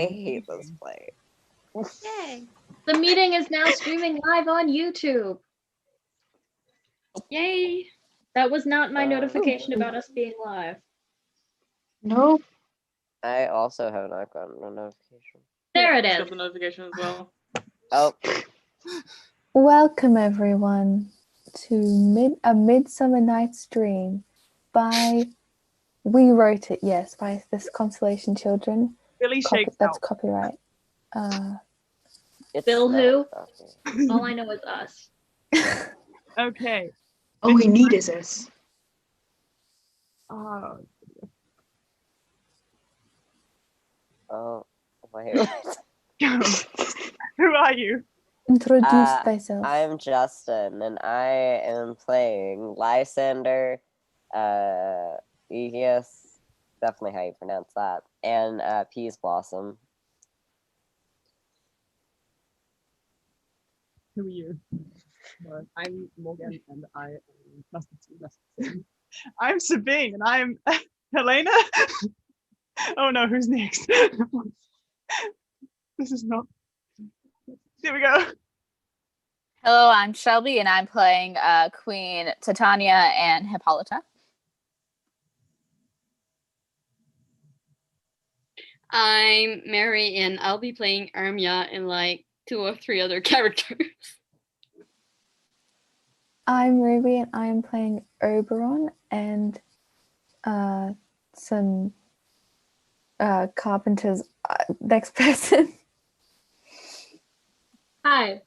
hate this play. Yay! The meeting is now streaming live on YouTube. Yay! That was not my notification about us being live. No. I also have not gotten a notification. There it I is. got the notification as well. Oh, Welcome everyone to A Midsummer Night's Dream by We Wrote It, yes, by this Constellation Children. Billy shakes That's out. copyright. it's Bill not who? copy. All I know is us. Okay. All we need is us. Oh, wait. Who are you? Introduce thyself. I'm Justin, and I am playing Lysander, yes, definitely how you pronounce that, and Peas Blossom. Who are you? I'm Morgan, and I am I'm Sabine, and I'm Helena. Oh no, who's next? This is not. Here we go. Hello, I'm Shelby, and I'm playing Queen Titania and Hippolyta. I'm Mary, and I'll be playing Armia and like 2 or 3 other characters. I'm Ruby and I am playing Oberon and some carpenters. Next person. Hi,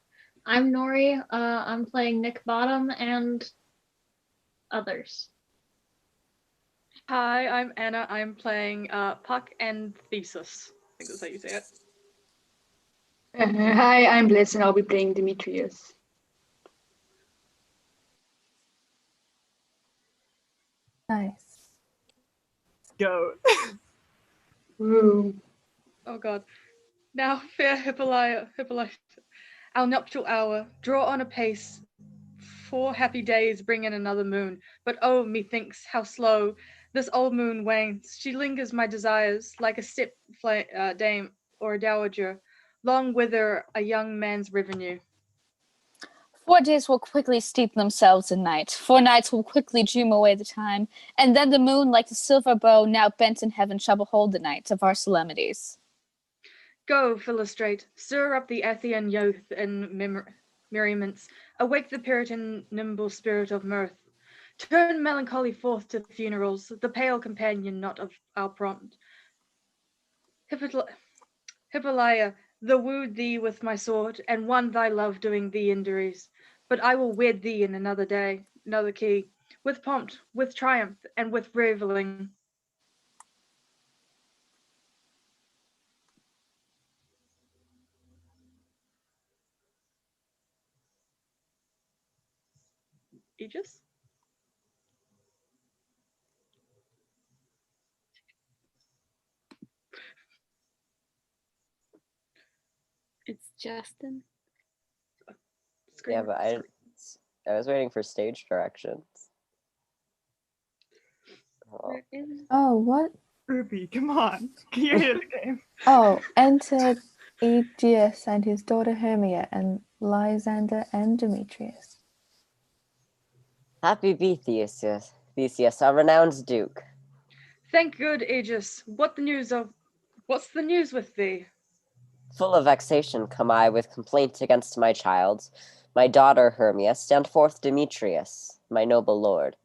I'm Nori. I'm playing Nick Bottom and others. Hi, I'm Anna. I'm playing Puck and Thesis. I think that's how you say it. Hi, I'm Bliss, and I'll be playing Demetrius. Nice. Go. Ooh. Oh god. Now, fair Hippolyta, our nuptial hour, draw on apace. 4 happy days bring in another moon, but oh, methinks how slow this old moon wanes. She lingers my desires like a dame or a dowager, long wither a young man's revenue. 4 days will quickly steep themselves in night. 4 nights will quickly dream away the time, and then the moon, like a silver bow now bent in heaven, shall behold the night of our solemnities. Go, Philostrate, stir up the Athian youth and merriments, awake the Puritan nimble spirit of mirth. Turn melancholy forth to funerals, the pale companion not of our prompt. Hippolyta, the wooed thee with my sword, and won thy love doing thee injuries. But I will wed thee in another day, another key, with pomp, with triumph, and with reveling. Aegis? It's Justin. Yeah, but I was waiting for stage directions. Oh. Oh, what? Ruby, come on. Can you hear the game? Oh, enter Aegeus and his daughter Hermia and Lysander and Demetrius. Happy be Theseus, our renowned duke. Thank good Aegis. What's the news with thee? Full of vexation come I with complaint against my child. My daughter Hermia, stand forth Demetrius, my noble lord.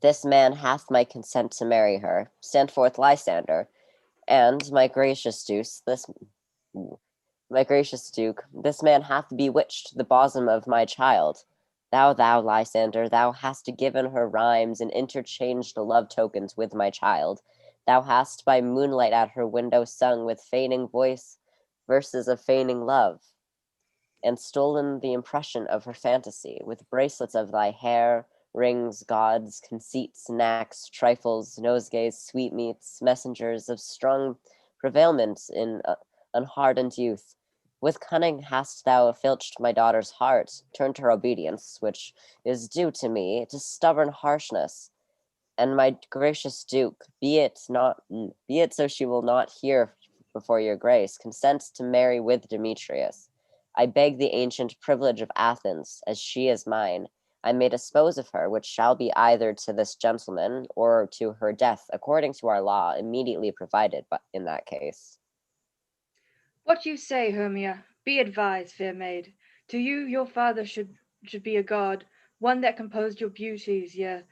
This man hath my consent to marry her. Stand forth Lysander, and my gracious duke, this man hath bewitched the bosom of my child. Thou, Lysander, thou hast given her rhymes and interchanged love tokens with my child. Thou hast by moonlight at her window sung with feigning voice verses of feigning love, and stolen the impression of her fantasy with bracelets of thy hair, rings, gods, conceits, knacks, trifles, nosegays, sweetmeats, messengers of strong prevailment in unhardened youth. With cunning hast thou filched my daughter's heart, turned her obedience, which is due to me, to stubborn harshness. And my gracious duke, be it so she will not hear before your grace, consent to marry with Demetrius. I beg the ancient privilege of Athens, as she is mine, I may dispose of her, which shall be either to this gentleman or to her death, according to our law, immediately provided but in that case. What you say, Hermia, be advised, fair maid. To you your father should be a god, one that composed your beauties, yea,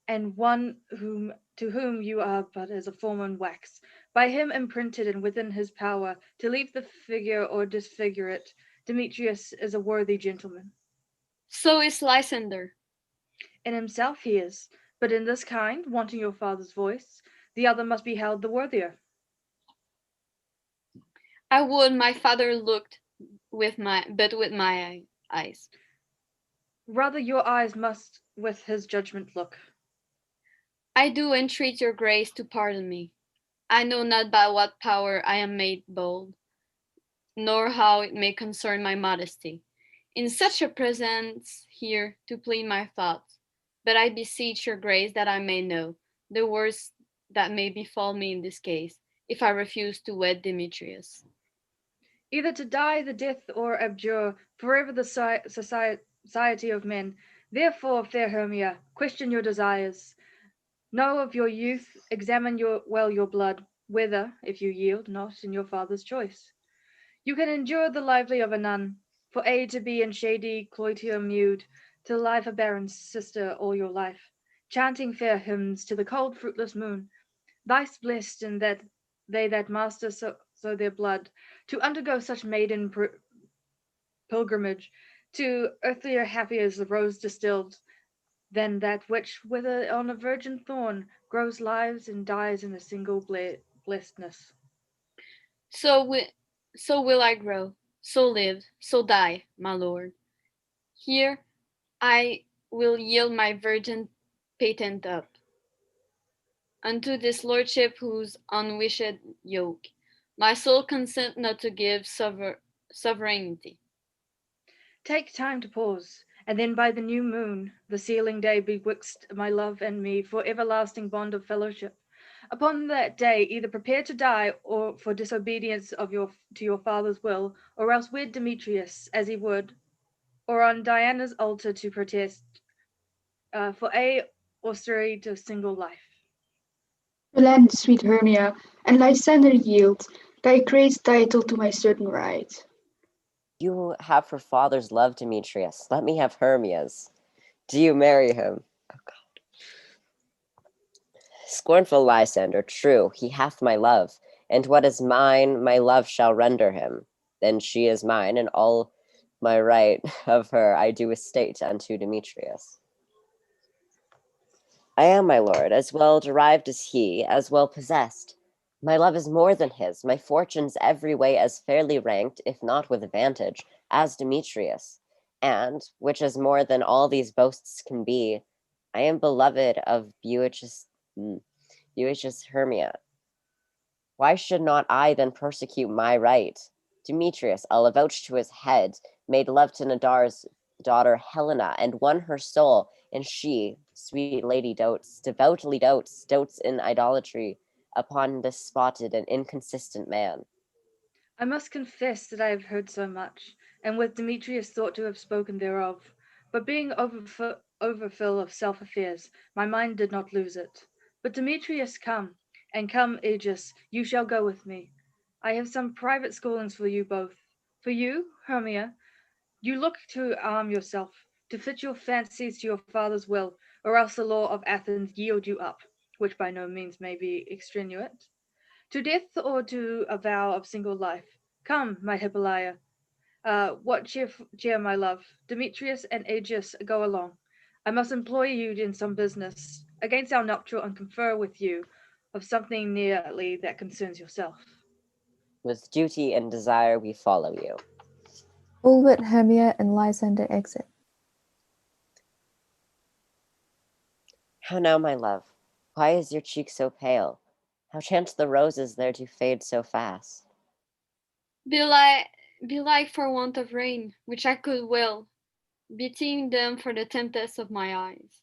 and one to whom you are but as a form on wax, by him imprinted and within his power, to leave the figure or disfigure it. Demetrius is a worthy gentleman. So is Lysander. In himself he is, but in this kind, wanting your father's voice, the other must be held the worthier. I would my father looked with my eyes. Rather your eyes must with his judgment look. I do entreat your grace to pardon me. I know not by what power I am made bold, nor how it may concern my modesty. In such a presence here to plead my thoughts, but I beseech your grace that I may know the worst that may befall me in this case, if I refuse to wed Demetrius. Either to die the death or abjure forever the society of men. Therefore, fair Hermia, question your desires. Know of your youth, examine your blood, whether, if you yield not in your father's choice, you can endure the lively of a nun, for aid to be in shady cloister mewed, to life a barren sister all your life, chanting fair hymns to the cold fruitless moon, thrice blessed in that they that master so their blood, to undergo such maiden pilgrimage, to earthlier happy as the rose distilled, than that which, whether on a virgin thorn, grows lives and dies in a single blessedness. So will I grow, so live, so die, my lord. Here I will yield my virgin patent up unto this lordship whose unwished yoke my soul consent not to give sovereignty. Take time to pause, and then by the new moon, the sealing day betwixt my love and me for everlasting bond of fellowship. Upon that day, either prepare to die, or for disobedience to your father's will, or else wed Demetrius as he would, or on Diana's altar to protest for a austerity of single life. Relent, sweet Hermia, and Lysander yield thy grace title to my certain right. You have her father's love, Demetrius. Let me have Hermia's. Do you marry him? Oh, God. Scornful Lysander, true, he hath my love, and what is mine, my love shall render him. Then she is mine, and all my right of her I do estate unto Demetrius. I am, my lord, as well derived as he, as well possessed. My love is more than his, my fortunes every way as fairly ranked, if not with advantage, as Demetrius. And, which is more than all these boasts can be, I am beloved of Boeotius Hermia. Why should not I then persecute my right? Demetrius, I'll avouch to his head, made love to Nadar's daughter Helena, and won her soul, and she, sweet lady, devoutly dotes in idolatry upon this spotted and inconsistent man. I must confess that I have heard so much, and with Demetrius thought to have spoken thereof, but being overfull of self-affairs, my mind did not lose it. But Demetrius, come, and come, Aegis, you shall go with me. I have some private schoolings for you both. For you, Hermia, you look to arm yourself, to fit your fancies to your father's will, or else the law of Athens yield you up, which by no means may be extenuate, to death or to a vow of single life. Come, my Hippolyta. What cheer, my love? Demetrius and Aegeus go along. I must employ you in some business against our nuptial and confer with you of something nearly that concerns yourself. With duty and desire we follow you. All but Hermia and Lysander exit. How now, my love? Why is your cheek so pale? How chance the roses there to fade so fast? Belike for want of rain, which I could will, beating them for the tempest of my eyes.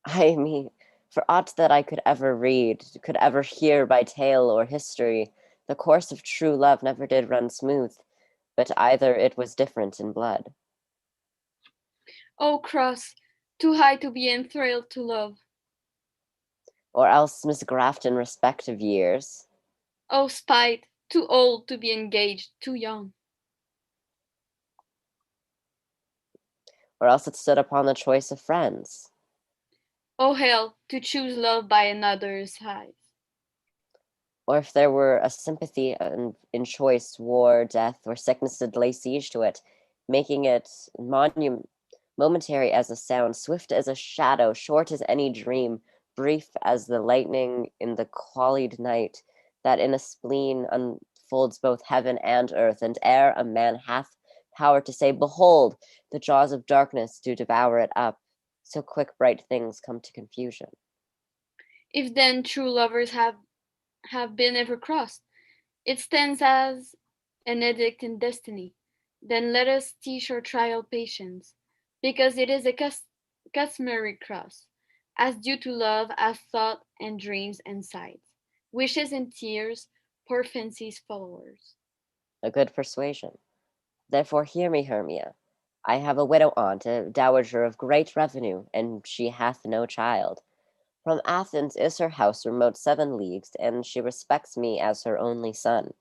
I mean, for aught that I could ever read, could ever hear by tale or history, The course of true love never did run smooth, but either it was different in blood. O cross, too high to be enthralled to love. Or else misgraft in respect of years. O spite, too old to be engaged, too young. Or else it stood upon the choice of friends. O hell, to choose love by another's eyes. Or if there were a sympathy in choice, war, death, or sickness did lay siege to it, making it momentary as a sound, swift as a shadow, short as any dream, brief as the lightning in the qualied night, that in a spleen unfolds both heaven and earth, and ere a man hath power to say, Behold, the jaws of darkness do devour it up, so quick bright things come to confusion. If then true lovers have been ever crossed, it stands as an edict in destiny. Then let us teach our trial patience, because it is a customary cross, as due to love as thought and dreams and sights, wishes and tears, poor fancy's followers. A good persuasion. Therefore hear me, Hermia. I have a widow aunt, a dowager of great revenue, and she hath no child. From Athens is her house remote 7 leagues, and she respects me as her only son.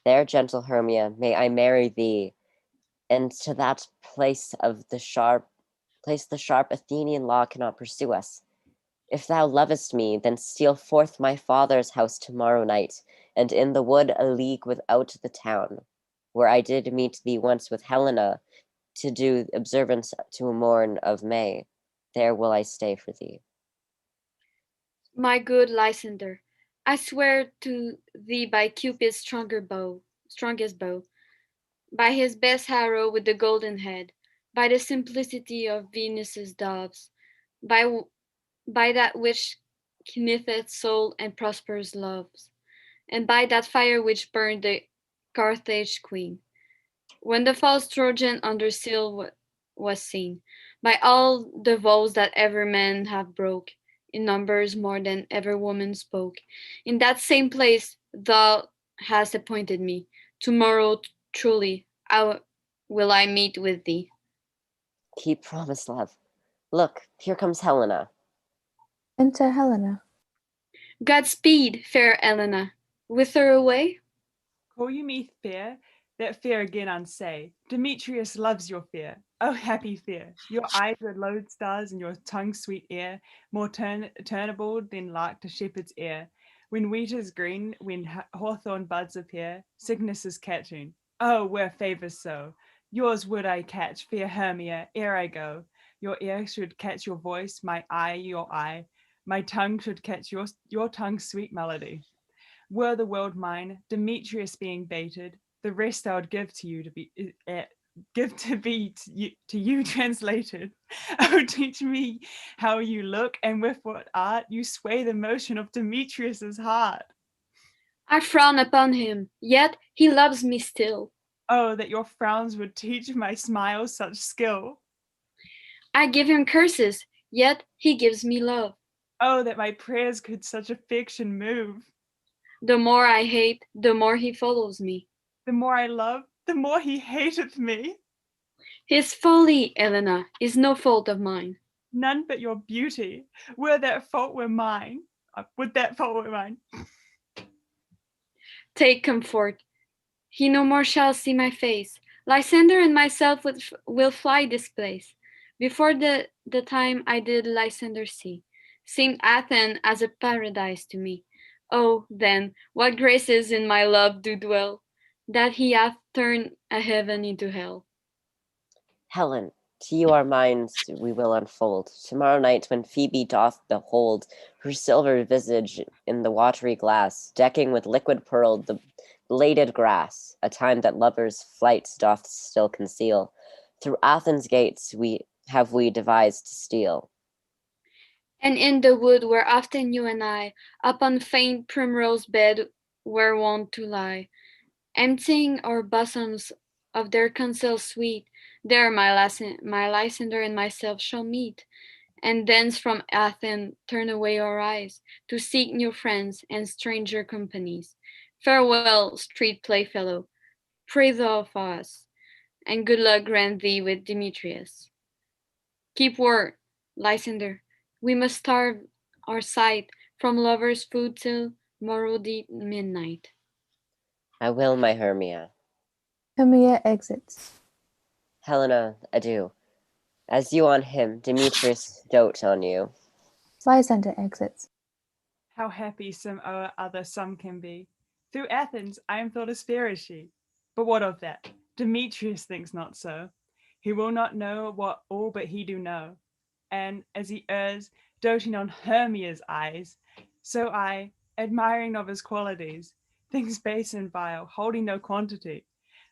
There, gentle Hermia, may I marry thee, and to that place the sharp Athenian law cannot pursue us. If thou lovest me, then steal forth my father's house tomorrow night, and in the wood a league without the town, where I did meet thee once with Helena to do observance to a morn of May. There will I stay for thee. My good Lysander, I swear to thee by Cupid's strongest bow, by his best arrow with the golden head, by the simplicity of Venus's doves, by that which keeneth soul and prospers loves, and by that fire which burned the Carthage queen, when the false Trojan under seal was seen, by all the vows that ever man have broke, in numbers more than ever woman spoke, in that same place thou hast appointed me. Tomorrow truly will I meet with thee. Keep promise, love. Look, here comes Helena. Enter Helena. Godspeed, fair Helena. Whither away? Call you me fair? That fear again unsay. Demetrius loves your fear. Oh, happy fear! Your eyes are lodestars and your tongue sweet air, more turnable than lark to shepherd's ear. When wheat is green, when hawthorn buds appear, sickness is catching. Oh, where favors so! Yours would I catch, fair Hermia, ere I go. Your ear should catch your voice, my eye your eye. My tongue should catch your tongue's sweet melody. Were the world mine, Demetrius being baited, the rest I would give to you to be give to you translated. Oh, teach me how you look, and with what art you sway the motion of Demetrius's heart. I frown upon him, yet he loves me still. Oh, that your frowns would teach my smiles such skill. I give him curses, yet he gives me love. Oh, that my prayers could such affection move. The more I hate, the more he follows me. The more I love, the more he hateth me. His folly, Helena, is no fault of mine. None but your beauty. Would that fault were mine. Take comfort. He no more shall see my face. Lysander and myself will fly this place. Before the time I did Lysander see, seemed Athens as a paradise to me. Oh, then, what graces in my love do dwell, that he hath turned a heaven into hell. Helen, to you our minds we will unfold. Tomorrow night, when Phoebe doth behold her silver visage in the watery glass, decking with liquid pearl the bladed grass, a time that lovers' flights doth still conceal, through Athens' gates we devised to steal. And in the wood where often you and I, upon faint primrose bed, were wont to lie, emptying our bosoms of their counsel sweet, there my Lysander and myself shall meet, and thence from Athens turn away our eyes, to seek new friends and stranger companies. Farewell, street playfellow. Pray thou for us, and good luck grant thee with Demetrius. Keep word, Lysander. We must starve our sight from lovers' food till morrow deep midnight. I will, my Hermia. Hermia exits. Helena, adieu. As you on him, Demetrius dote on you. Lysander exits. How happy some other some can be. Through Athens I am thought as fair as she. But what of that? Demetrius thinks not so. He will not know what all but he do know. And as he errs, doting on Hermia's eyes, so I, admiring of his qualities, things base and vile, holding no quantity.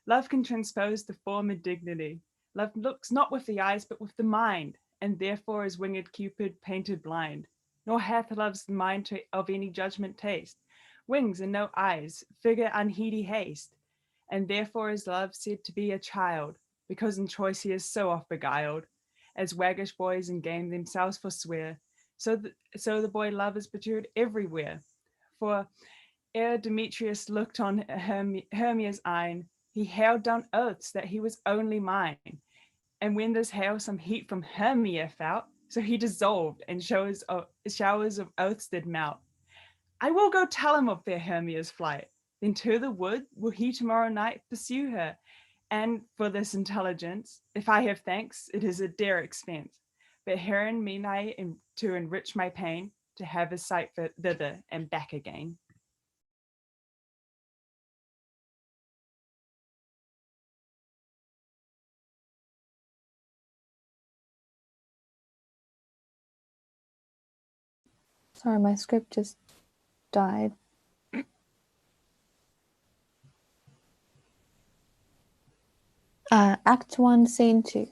Love can transpose the form and dignity. Love looks not with the eyes, but with the mind, and therefore is winged Cupid painted blind. Nor hath love's mind of any judgment taste, wings and no eyes, figure unheedy haste. And therefore is love said to be a child, because in choice he is so oft beguiled, as waggish boys in game themselves forswear, so the boy love is perjured everywhere. For ere Demetrius looked on Hermia's eyne, he hailed down oaths that he was only mine. And when this hail some heat from Hermia felt, so he dissolved, and showers of oaths did melt. I will go tell him of fair Hermia's flight. Then to the wood will he tomorrow night pursue her. And for this intelligence, if I have thanks, it is a dear expense. But herein mean I to enrich my pain, to have his sight thither and back again. Sorry, my script just died. Act 1, Scene 2.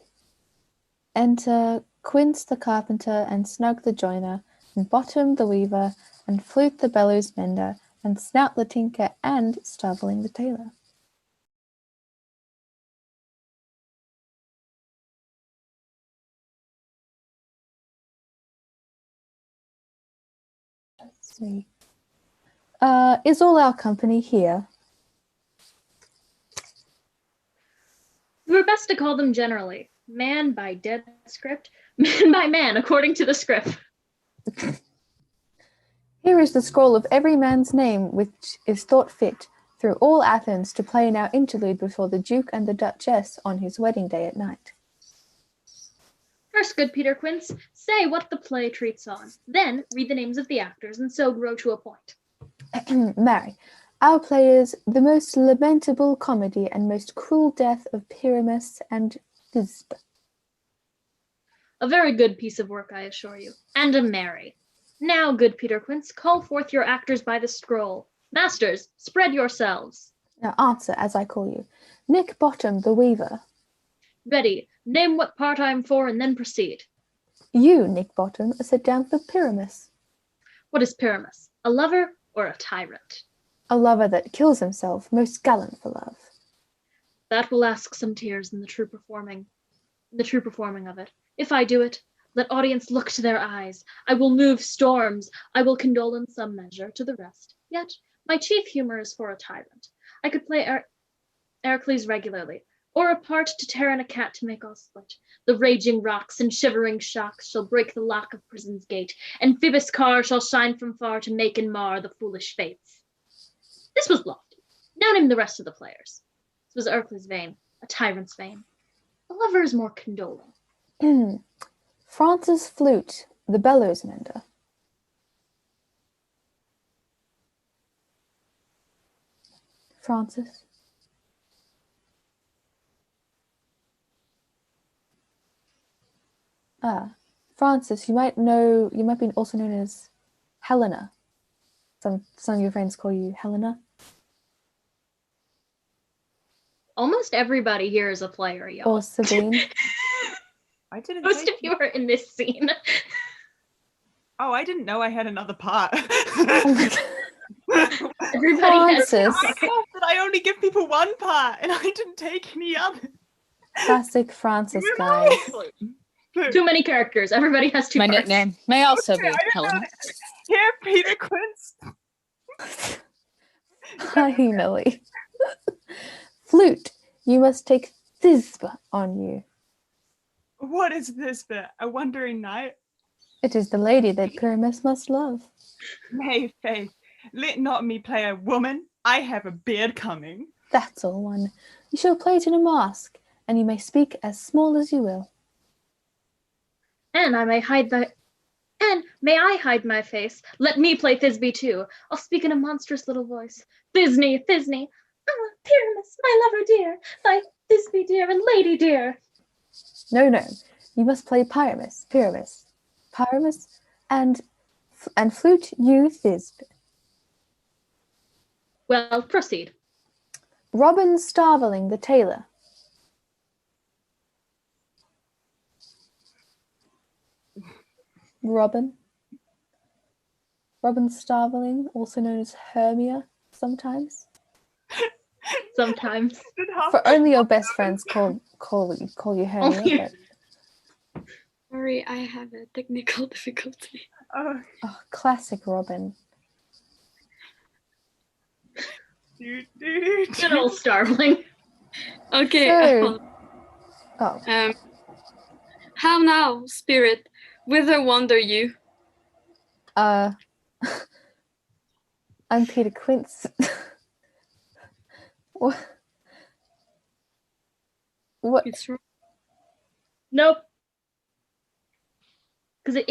Enter Quince the carpenter, and Snug the joiner, and Bottom the weaver, and Flute the bellows mender, and Snout the tinker, and Starveling the tailor. Let's see. Is all our company here? You were best to call them generally. Man by dead script, man by man, according to the script. Here is the scroll of every man's name which is thought fit through all Athens to play in our interlude before the Duke and the Duchess on his wedding day at night. First, good Peter Quince, say what the play treats on. Then read the names of the actors, and so grow to a point. Marry, our play is the most lamentable comedy and most cruel death of Pyramus and Thisbe. A very good piece of work, I assure you, and a merry. Now, good Peter Quince, call forth your actors by the scroll. Masters, spread yourselves. Now answer as I call you. Nick Bottom the weaver. Ready, name what part I am for, and then proceed. You, Nick Bottom, sit down for Pyramus. What is Pyramus? A lover or a tyrant? A lover that kills himself, most gallant for love. That will ask some tears in the true performing of it. If I do it, let audience look to their eyes. I will move storms. I will condole in some measure to the rest. Yet my chief humor is for a tyrant. I could play Heracles regularly, or a part to tear in a cat to make all split. The raging rocks and shivering shocks shall break the lock of prison's gate, and Phoebus' car shall shine from far to make and mar the foolish fates. This was lofty. Now name the rest of the players. This was Heracles' vein, a tyrant's vein. A lover is more condoling. Francis Flute, the bellows mender. Francis. Francis, you might be also known as Helena. Some of your friends call you Helena. Almost everybody here is a player, y'all. Or Sabine. I didn't. Most of you are in this scene. Oh, I didn't know I had another part. Everybody has Francis. I thought that I only give people one part, and I didn't take any other. Classic Francis, guys. too many characters. Everybody has two My parts. nickname may also Okay, be I didn't know Helen. that. Here, Peter Quince. hyena. Flute, you must take Thisbe on you. What is this bit? A wandering knight? It is the lady that Pyramus must love. Nay, faith, let not me play a woman. I have a beard coming. That's all one. You shall play it in a mask, and you may speak as small as you will. And may I hide my face? Let me play Thisbe too. I'll speak in a monstrous little voice. Thisne, Thisne, ah, Pyramus, my lover dear, thy Thisbe dear and lady dear. No, you must play Pyramus, and flute you Thisbe. Well, proceed. Robin Starveling the tailor. Robin Starveling, also known as Hermia sometimes. Sometimes. For only your best friends call you Hermia. But... Sorry, I have a technical difficulty. Oh, classic Robin. Good old Starveling. Okay. So, how now, spirit? Whither wander you? I'm Peter Quince. What? It's wrong. Nope. Because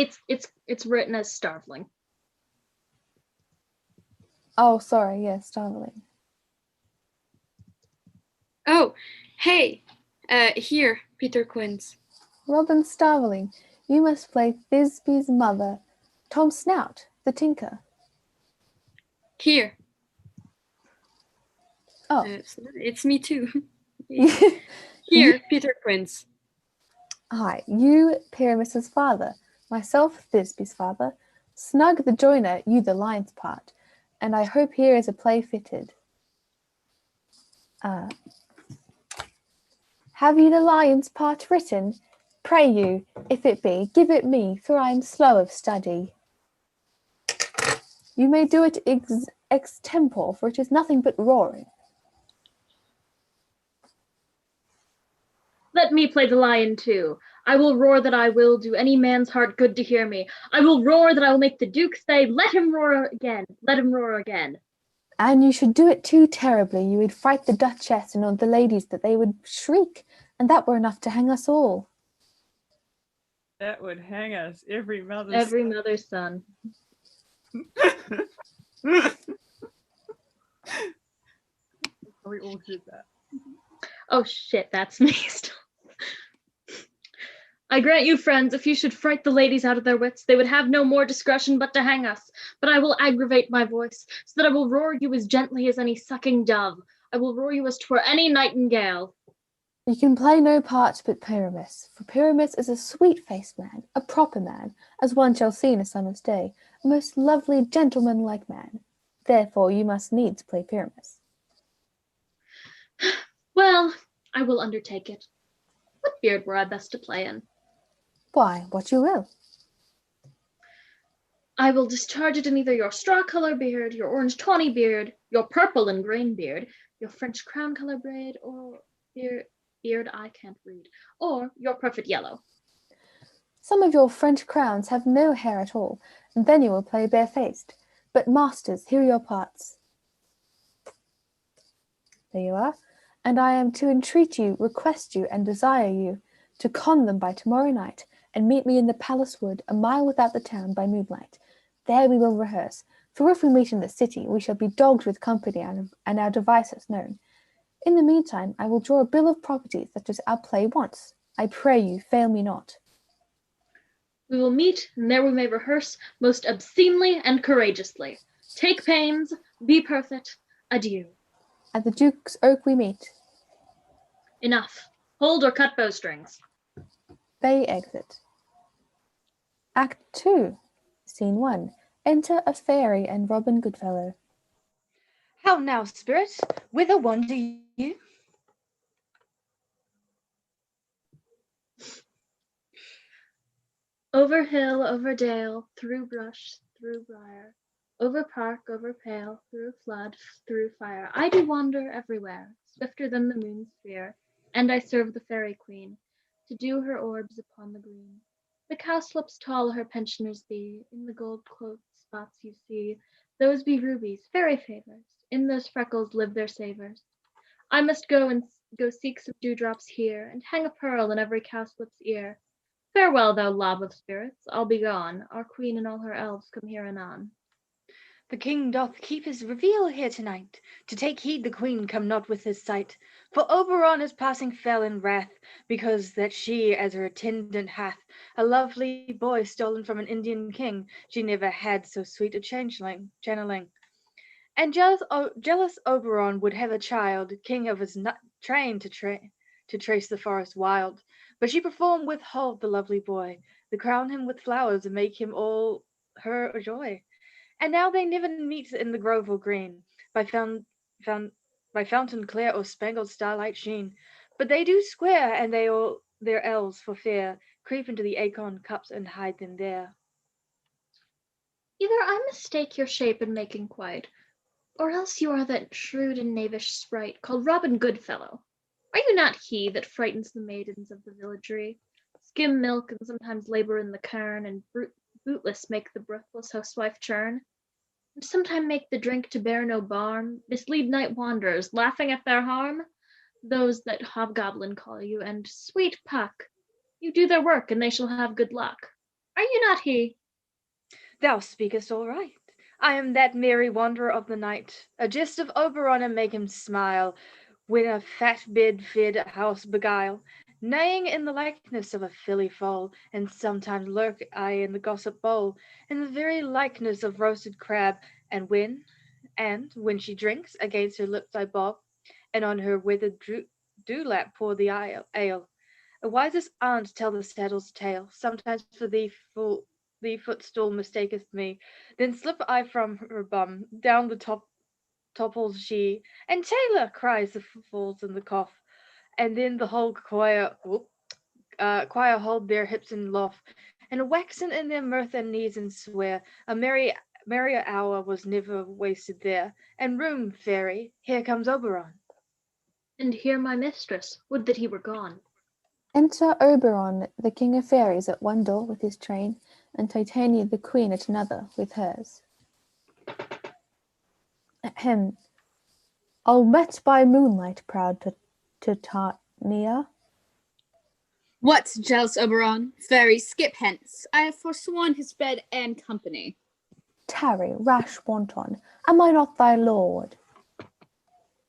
it's written as Starveling. Oh, sorry. Yes, Starveling. Oh, hey. Here, Peter Quince. Robin Starveling, you must play Thisbe's mother, Tom Snout, the tinker. Here. Oh. It's me too. Here, Peter Quince. Hi, you, Pyramus's father, myself, Thisbe's father, Snug the joiner, you the lion's part, and I hope here is a play fitted. Have you the lion's part written? Pray you, if it be, give it me, for I am slow of study. You may do it ex tempore, for it is nothing but roaring. Let me play the lion too. I will roar that I will do any man's heart good to hear me. I will roar that I will make the Duke say, let him roar again, let him roar again. And you should do it too terribly. You would fright the Duchess and all the ladies that they would shriek, and that were enough to hang us all. That would hang us, every mother's son. We all did that. Oh shit, that's me still. I grant you, friends, if you should fright the ladies out of their wits, they would have no more discretion but to hang us. But I will aggravate my voice, so that I will roar you as gently as any sucking dove. I will roar you as 'twere any nightingale. You can play no part but Pyramus, for Pyramus is a sweet-faced man, a proper man, as one shall see in a summer's day, a most lovely gentleman-like man. Therefore you must needs play Pyramus. Well, I will undertake it. What beard were I best to play in? Why, what you will. I will discharge it in either your straw-color beard, your orange tawny beard, your purple and grain beard, your French crown-color braid, or beard I can't read, or your perfect yellow. Some of your French crowns have no hair at all, and then you will play barefaced. But masters, here are your parts. There you are. And I am to entreat you, request you, and desire you to con them by tomorrow night, and meet me in the palace wood, a mile without the town, by moonlight. There we will rehearse, for if we meet in the city, we shall be dogged with company and our devices known. In the meantime, I will draw a bill of property such as our play wants. I pray you, fail me not. We will meet, and there we may rehearse most obscenely and courageously. Take pains, be perfect, adieu. At the Duke's Oak we meet. Enough. Hold or cut bowstrings. They exit. Act 2, Scene 1. Enter a fairy and Robin Goodfellow. How now, spirit? Whither wander you? Over hill, over dale, through brush, through briar, Over park, over pale, through flood, through fire, I do wander everywhere, swifter than the moon's sphere, and I serve the fairy queen, to dew her orbs upon the green. The cowslips tall her pensioners be, in the gold-cloaked spots you see, those be rubies, fairy favors, in those freckles live their savors. I must go seek some dewdrops here, and hang a pearl in every cowslip's ear. Farewell, thou lob of spirits, I'll be gone, our queen and all her elves come here anon. The king doth keep his reveal here tonight, to take heed the queen come not with his sight. For Oberon is passing fell in wrath, because that she as her attendant hath a lovely boy stolen from an Indian king. She never had so sweet a channeling. And jealous Oberon would have a child, king of his train to trace the forest wild. But she performed withhold the lovely boy, to crown him with flowers and make him all her joy. And now they never meet in the grove or green, by foun- by fountain clear or spangled starlight sheen. But they do square, and they all their elves for fear creep into the acorn cups and hide them there. Either I mistake your shape in making quite, or else you are that shrewd and knavish sprite called Robin Goodfellow. Are you not he that frightens the maidens of the villagery, skim milk and sometimes labor in the kern, and bootless make the breathless housewife churn, and sometime make the drink to bear no barm, mislead night wanderers, laughing at their harm? Those that hobgoblin call you, and sweet Puck, you do their work, and they shall have good luck. Are you not he? Thou speakest all right. I am that merry wanderer of the night, a jest of Oberon and make him smile, when a fat bed fed house beguile, neighing in the likeness of a filly foal, and sometimes lurk I in the gossip bowl, in the very likeness of roasted crab, and when she drinks, against her lips I bob, and on her withered dewlap pour the ale. A wisest aunt tell the saddle's tale, sometimes for thee footstool mistaketh me, then slip I from her bum, down the topples she, and Taylor cries the falls in the cough, and then the whole choir hold their hips in loft, and waxen in their mirth and knees and swear, a merrier hour was never wasted there. And room, fairy, here comes Oberon. And here my mistress, would that he were gone. Enter Oberon, the king of fairies, at one door with his train, and Titania the queen at another with hers. Ahem. All met by moonlight, proud Titania. What, jealous Oberon? Fairy, skip hence. I have forsworn his bed and company. Tarry, rash wanton, am I not thy lord?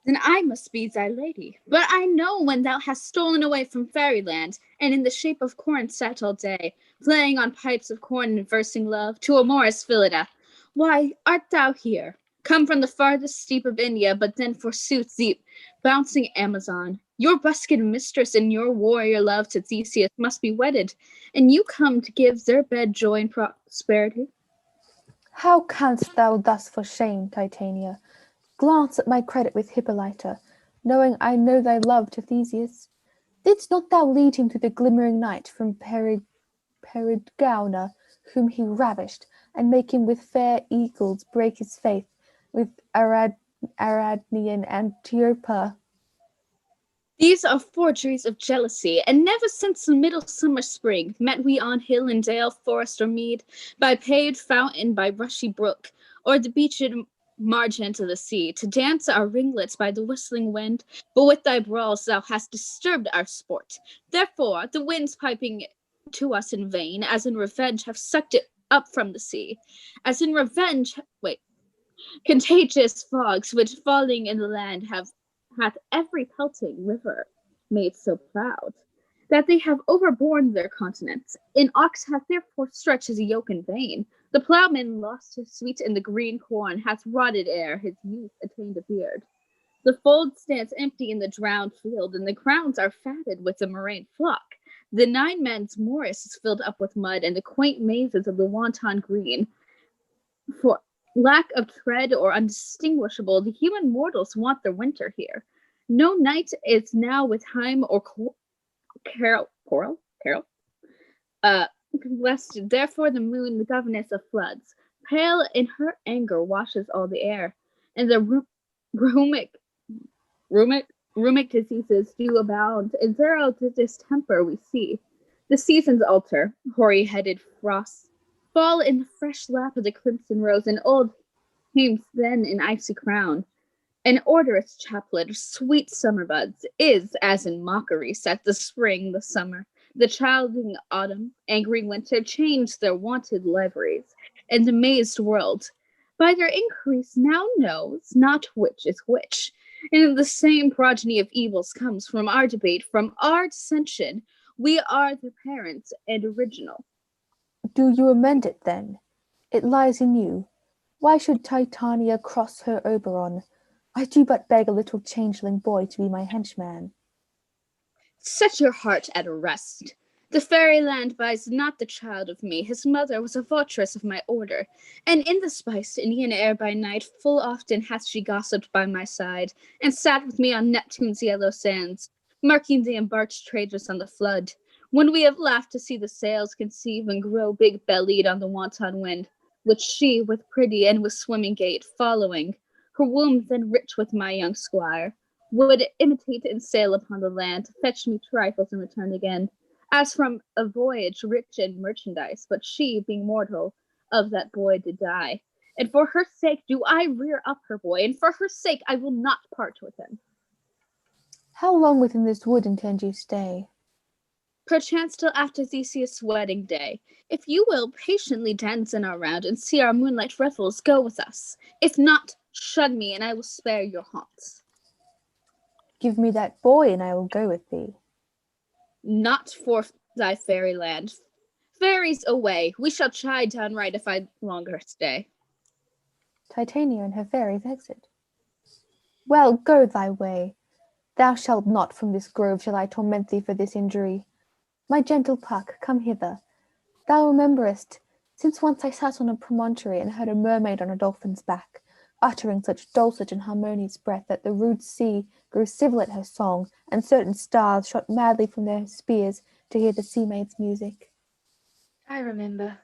Then I must be thy lady. But I know when thou hast stolen away from fairyland, and in the shape of corn sat all day, playing on pipes of corn and versing love to amorous Phillida. Why art thou here? Come from the farthest steep of India, but then forsooth the bouncing Amazon. Your buskined mistress and your warrior love to Theseus must be wedded, and you come to give their bed joy and prosperity. How canst thou thus for shame, Titania? Glance at my credit with Hippolyta, knowing I know thy love to Theseus. Didst not thou lead him to the glimmering night from Perigona, whom he ravished, and make him with fair eagles break his faith with Ariadne and Antiopa? These are forgeries of jealousy, and never since the middle summer spring met we on hill and dale, forest or mead, by paved fountain, by rushy brook, or the beached margin of the sea, to dance our ringlets by the whistling wind. But with thy brawls thou hast disturbed our sport. Therefore the winds piping to us in vain, as in revenge have sucked it up from the sea. As in revenge, contagious fogs which falling in the land hath every pelting river made so proud, that they have overborne their continents. An ox hath therefore stretched his yoke in vain. The ploughman lost his sweet in the green corn, hath rotted ere his youth attained a beard. The fold stands empty in the drowned field, and the crowns are fatted with the murrain flock. The nine men's morris is filled up with mud, and the quaint mazes of the wanton green. For lack of tread or undistinguishable, the human mortals want their winter here. No night is now with Heim or Carol, lest therefore the moon, the governess of floods, pale in her anger washes all the air, and the rheumatic, rheumatic diseases do abound, and throughout the distemper we see. The seasons alter, hoary-headed frosts fall in the fresh lap of the crimson rose, and old hames then in icy crown. An odorous chaplet of sweet summer buds is, as in mockery, set the spring, the summer, the childing autumn, angry winter change their wonted liveries, and the amazed world, by their increase now knows not which is which. And the same progeny of evils comes from our debate, from our dissension. We are the parents and original. Do you amend it then? It lies in you. Why should Titania cross her Oberon? I do but beg a little changeling boy to be my henchman. Set your heart at rest. The fairyland buys not the child of me. His mother was a votress of my order, and in the spiced Indian air by night full often hath she gossiped by my side, and sat with me on Neptune's yellow sands, marking the embarked traders on the flood, when we have laughed to see the sails conceive and grow big-bellied on the wanton wind, which she, with pretty and with swimming gait, following, her womb then rich with my young squire, would imitate and sail upon the land, fetch me trifles and return again, as from a voyage rich in merchandise, but she, being mortal, of that boy did die. And for her sake do I rear up her boy, and for her sake I will not part with him. How long within this wood intend you stay? Perchance till after Theseus' wedding day. If you will patiently dance in our round and see our moonlight revels, go with us. If not, shun me, and I will spare your haunts. Give me that boy, and I will go with thee. Not for thy fairyland. Fairies away, we shall chide downright if I longer stay. Titania and her fairies exit. Well, go thy way. Thou shalt not from this grove shall I torment thee for this injury. My gentle Puck, come hither. Thou rememberest, since once I sat on a promontory and heard a mermaid on a dolphin's back, uttering such dulcet and harmonious breath that the rude sea grew civil at her song, and certain stars shot madly from their spears to hear the sea maid's music. I remember.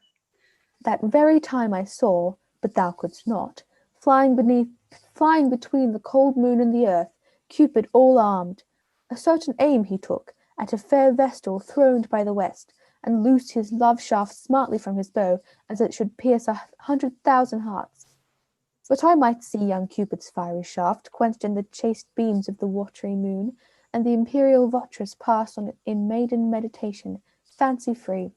That very time I saw, but thou couldst not, flying between the cold moon and the earth, Cupid all armed. A certain aim he took at a fair vestal throned by the west, and loosed his love shaft smartly from his bow, as it should pierce 100,000 hearts. But I might see young Cupid's fiery shaft quenched in the chaste beams of the watery moon, and the imperial votress pass on in maiden meditation, fancy-free.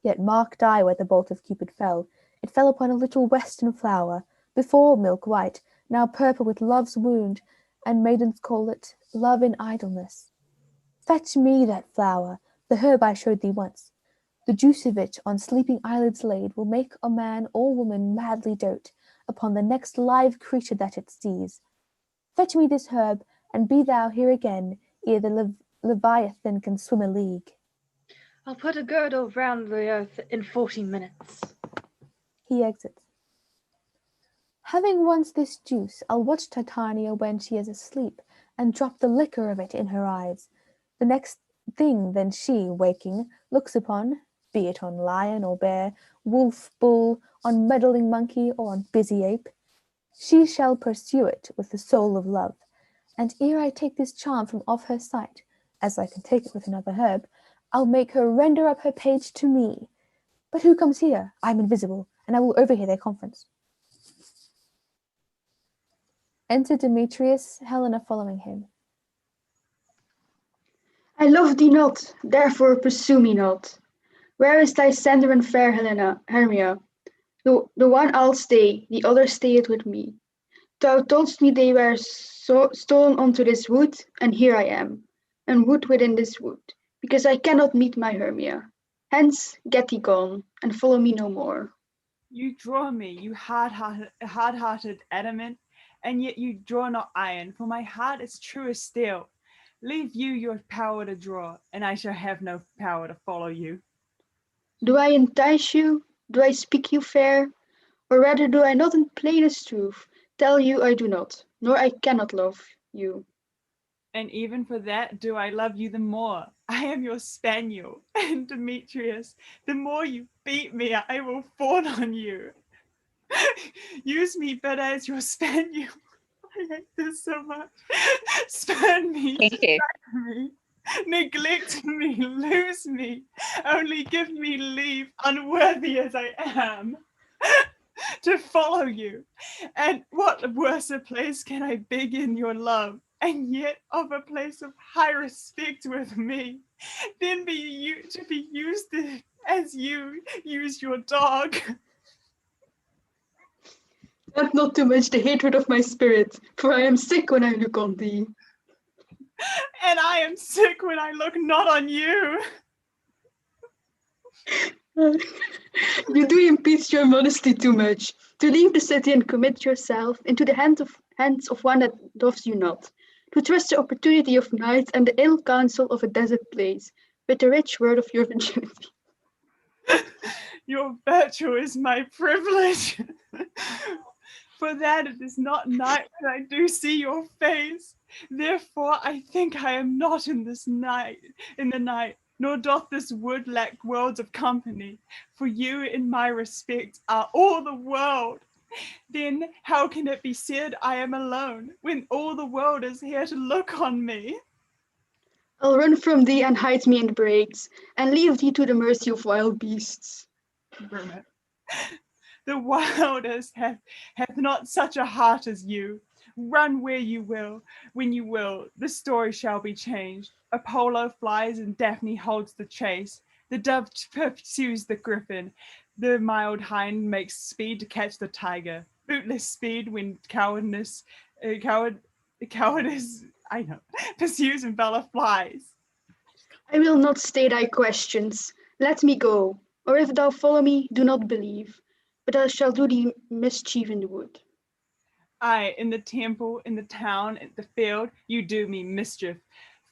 Yet marked I where the bolt of Cupid fell. It fell upon a little western flower, before milk white, now purple with love's wound, and maidens call it love in idleness. Fetch me that flower, the herb I showed thee once. The juice of it on sleeping eyelids laid will make a man or woman madly dote upon the next live creature that it sees. Fetch me this herb, and be thou here again, ere the Leviathan can swim a league. I'll put a girdle round the earth in 40 minutes. He exits. Having once this juice, I'll watch Titania when she is asleep, and drop the liquor of it in her eyes. The next thing then she, waking, looks upon, be it on lion or bear, wolf, bull, on meddling monkey, or on busy ape, she shall pursue it with the soul of love. And ere I take this charm from off her sight, as I can take it with another herb, I'll make her render up her page to me. But who comes here? I am invisible, and I will overhear their conference. Enter Demetrius, Helena following him. I love thee not, therefore pursue me not. Where is thy sender and fair Hermia? The one I'll stay, the other stayeth with me. Thou toldst me they were stolen unto this wood, and here I am, and wood within this wood, because I cannot meet my Hermia. Hence, get thee gone, and follow me no more. You draw me, you hard-hearted adamant, and yet you draw not iron, for my heart is true as steel. Leave you your power to draw, and I shall have no power to follow you. Do I entice you? Do I speak you fair? Or rather do I not in plainest truth tell you I do not, nor I cannot love you? And even for that do I love you the more. I am your spaniel, and Demetrius, the more you beat me, I will fawn on you. Use me but as your spaniel. I hate this so much. Spurn me, Thank you. me, neglect me, lose me. Only give me leave, unworthy as I am, to follow you. And what worse a place can I beg in your love, and yet of a place of high respect with me, than be you to be used as you use your dog. Add not too much the hatred of my spirit, for I am sick when I look on thee. And I am sick when I look not on you. You do impeach your modesty too much, to leave the city and commit yourself into the hands of one that loves you not, to trust the opportunity of night and the ill counsel of a desert place, with the rich word of your virginity. Your virtue is my privilege. For that it is not night when I do see your face. Therefore I think I am not in the night, nor doth this wood lack worlds of company. For you in my respect are all the world. Then how can it be said I am alone, when all the world is here to look on me? I'll run from thee and hide me in the brakes, and leave thee to the mercy of wild beasts. Vermin. The wildest hath not such a heart as you. Run where you will, when you will, the story shall be changed. Apollo flies and Daphne holds the chase. The dove pursues the griffin. The mild hind makes speed to catch the tiger. Bootless speed when cowardice, I know, pursues and valor flies. I will not stay thy questions. Let me go, or if thou follow me, do not believe, but I shall do thee mischief in the wood. Aye, in the temple, in the town, in the field, you do me mischief.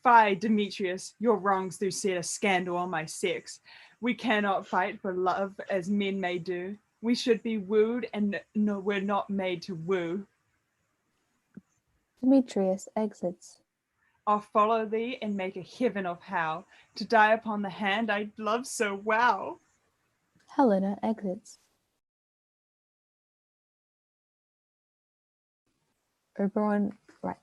Fie, Demetrius, your wrongs do set a scandal on my sex. We cannot fight for love as men may do. We should be wooed, and no, we're not made to woo. Demetrius exits. I'll follow thee and make a heaven of how. To die upon the hand I love so well. Helena exits. Oberon, right,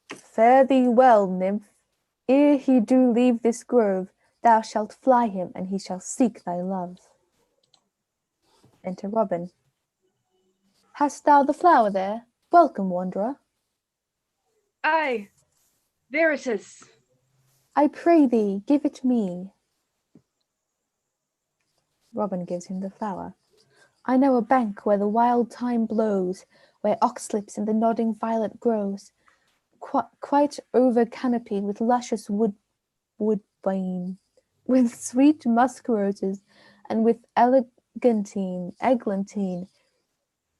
Fare thee well, nymph. Ere he do leave this grove, thou shalt fly him, and he shall seek thy love. Enter Robin. Hast thou the flower there? Welcome, wanderer. Aye, there it is. I pray thee, give it me. Robin gives him the flower. I know a bank where the wild thyme blows, where oxlips and the nodding violet grows, quite over canopied with luscious woodbine, with sweet musk roses, and with eglantine.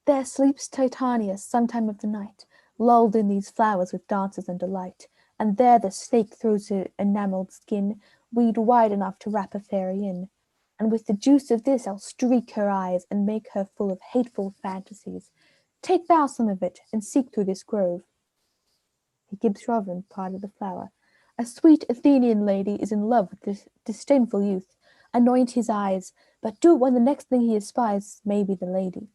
There sleeps Titania sometime of the night, lulled in these flowers with dances and delight, and there the snake throws her enamelled skin, weed wide enough to wrap a fairy in. And with the juice of this I'll streak her eyes, and make her full of hateful fantasies. Take thou some of it, and seek through this grove. He gives Robin part of the flower. A sweet Athenian lady is in love with this disdainful youth. Anoint his eyes, but do it when the next thing he espies may be the lady.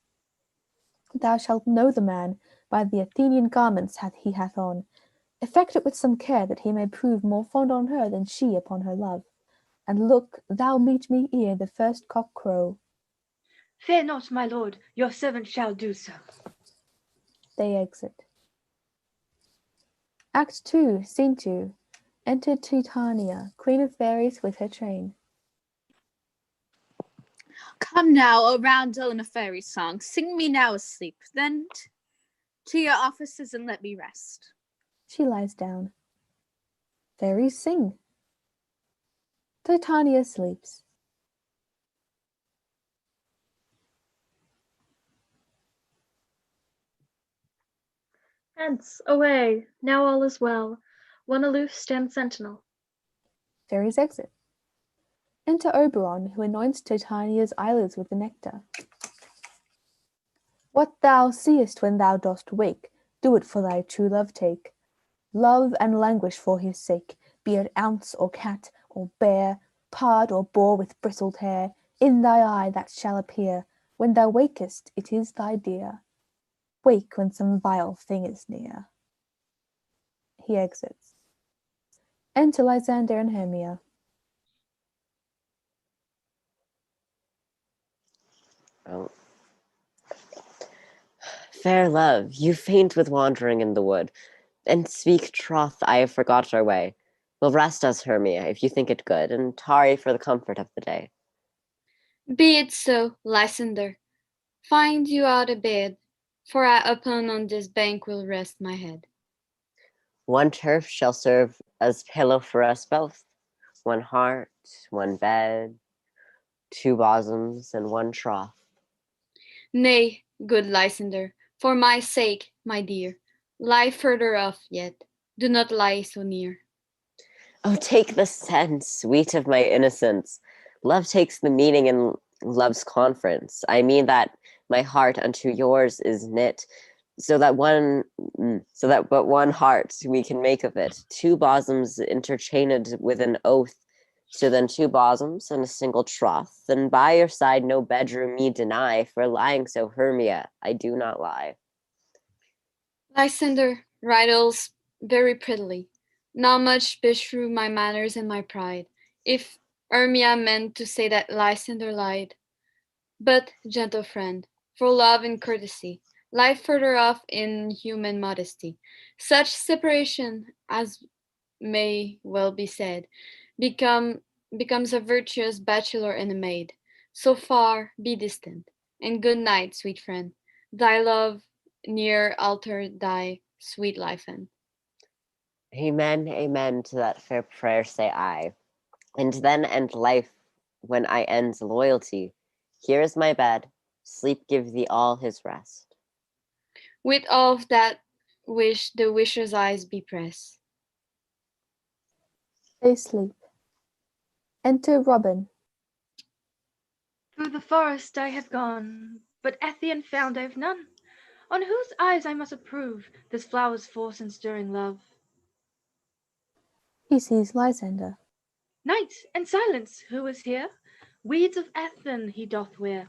Thou shalt know the man by the Athenian garments he hath on. Effect it with some care, that he may prove more fond on her than she upon her love. And look, thou meet me ere the first cock crow. Fear not, my lord, your servant shall do so. They exit. Act 2, Scene 2. Enter Titania, queen of fairies, with her train. Come now, O roundel and a fairy song, sing me now asleep, then to your offices and let me rest. She lies down. Fairies sing. Titania sleeps. Hence, away, now all is well. One aloof stands sentinel. Fairies exit. Enter Oberon, who anoints Titania's eyelids with the nectar. What thou seest when thou dost wake, do it for thy true love take. Love and languish for his sake, be it ounce or cat or bear, pard or boar with bristled hair, in thy eye that shall appear. When thou wakest, it is thy dear. Wake when some vile thing is near. He exits. Enter Lysander and Hermia. Oh. Fair love, you faint with wandering in the wood, and speak troth I have forgot our way. We'll rest us, Hermia, if you think it good, and tarry for the comfort of the day. Be it so, Lysander. Find you out a bed, for I upon on this bank will rest my head. One turf shall serve as pillow for us both, one heart, one bed, two bosoms, and one trough. Nay, good Lysander, for my sake, my dear, lie further off yet. Do not lie so near. Oh, take the sense, sweet of my innocence. Love takes the meaning in love's conference. I mean that my heart unto yours is knit, so that but one heart we can make of it. Two bosoms interchained with an oath. So then two bosoms and a single troth. Then by your side no bedroom me deny, for lying so, Hermia, I do not lie. Lysander riddles very prettily. Not much beshrew my manners and my pride, if Hermia meant to say that Lysander lied. But, gentle friend, for love and courtesy, lie further off in human modesty. Such separation, as may well be said, becomes a virtuous bachelor and a maid. So far be distant, and good night, sweet friend. Thy love near alter thy sweet life end. Amen, amen to that fair prayer say I. And then end life when I end loyalty. Here is my bed. Sleep give thee all his rest. With all of that wish the wisher's eyes be pressed. They sleep. Enter Robin. Through the forest I have gone, but Ethian found I have none. On whose eyes I must approve this flower's force and stirring love. He sees Lysander. Night and silence, who is here? Weeds of Ethan he doth wear.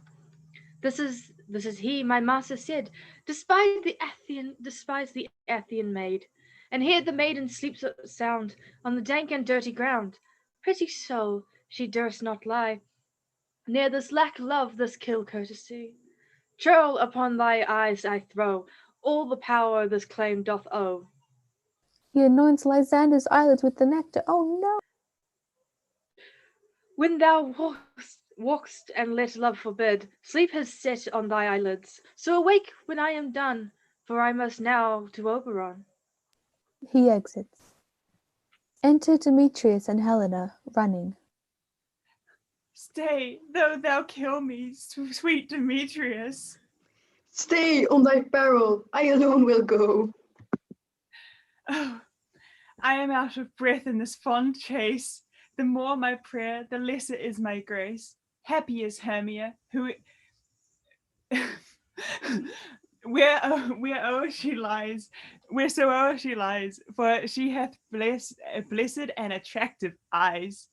This is he, my master Sid. Despise the Ethian maid. And here the maiden sleeps sound on the dank and dirty ground. Pretty soul, she durst not lie near this lack love, this kill courtesy. Churl upon thy eyes I throw all the power this claim doth owe. He anoints Lysander's eyelids with the nectar. Oh no! When thou walk'st and let love forbid, sleep has set on thy eyelids. So awake when I am done, for I must now to Oberon. He exits. Enter Demetrius and Helena, running. Stay, though thou kill me, sweet Demetrius. Stay on thy peril, I alone will go. Oh, I am out of breath in this fond chase. The more my prayer, the lesser is my grace. Happy is Hermia, who where she lies, wheresoever she lies, for she hath blessed and attractive eyes.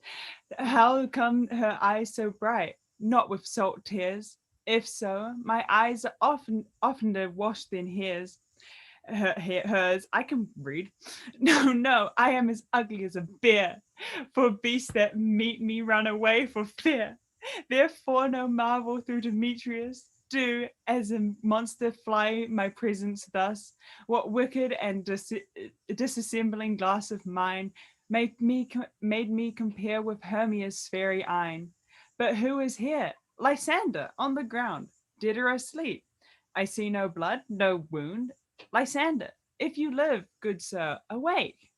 How come her eyes so bright? Not with salt tears. If so, my eyes are oftener washed than hers. Hers, I can read. No, I am as ugly as a bear. For beasts that meet me run away for fear. Therefore, no marvel through Demetrius do as a monster fly my presence thus. What wicked and disassembling glass of mine made me compare with Hermia's fairy eyne. But who is here? Lysander on the ground, dead or asleep. I see no blood, no wound. Lysander, if you live, good sir, awake.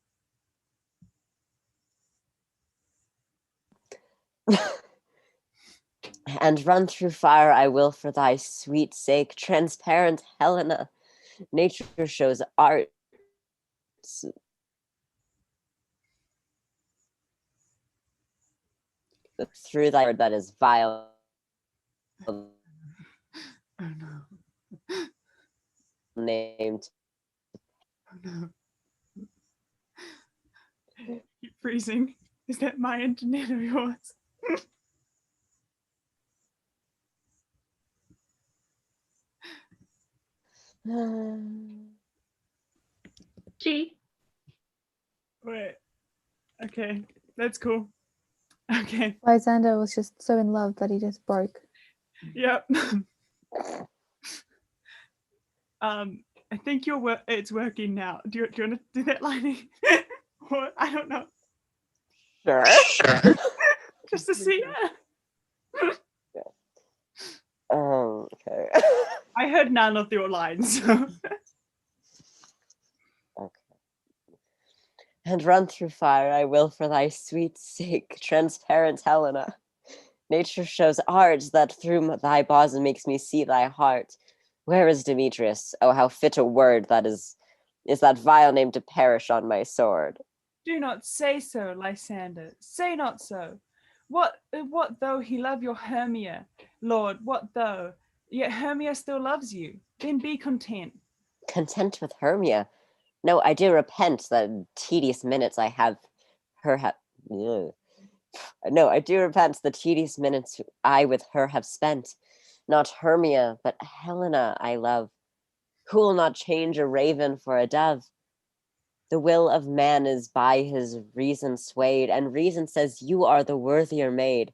And run through fire I will for thy sweet sake, transparent Helena. Nature shows art through thy word that is vile Oh no. named. Oh no. freezing. Is that my internet or yours? G. Wait. Okay, that's cool. Okay. Lysander was just so in love that he just broke. Yep. I think it's working now. Do you want to do that, Liney? Or I don't know. Sure. Just to see. Okay. I heard none of your lines. So. Okay. And run through fire I will for thy sweet sake, transparent Helena. Nature shows art that through thy bosom makes me see thy heart. Where is Demetrius? Oh, how fit a word that is that vile name to perish on my sword. Do not say so, Lysander. Say not so. What though he love your Hermia, Lord? What though? Yet Hermia still loves you. Then be content. Content with Hermia? No, I do repent the tedious minutes I have No, I do repent the tedious minutes I with her have spent. Not Hermia, but Helena I love. Who will not change a raven for a dove? The will of man is by his reason swayed, and reason says you are the worthier maid.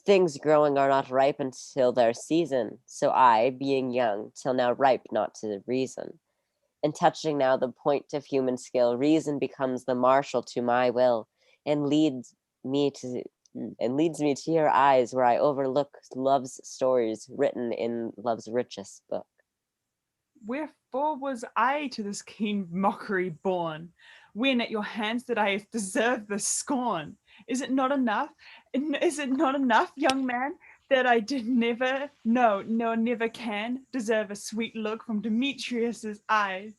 Things growing are not ripe until their season, so I, being young, till now ripe not to reason. And touching now the point of human skill, reason becomes the marshal to my will, and leads me to your eyes where I overlook love's stories written in love's richest book. Wherefore was I to this keen mockery born, when at your hands did I deserve the scorn? Is it not enough? Is it not enough, young man, that I did never, no, never can deserve a sweet look from Demetrius's eyes?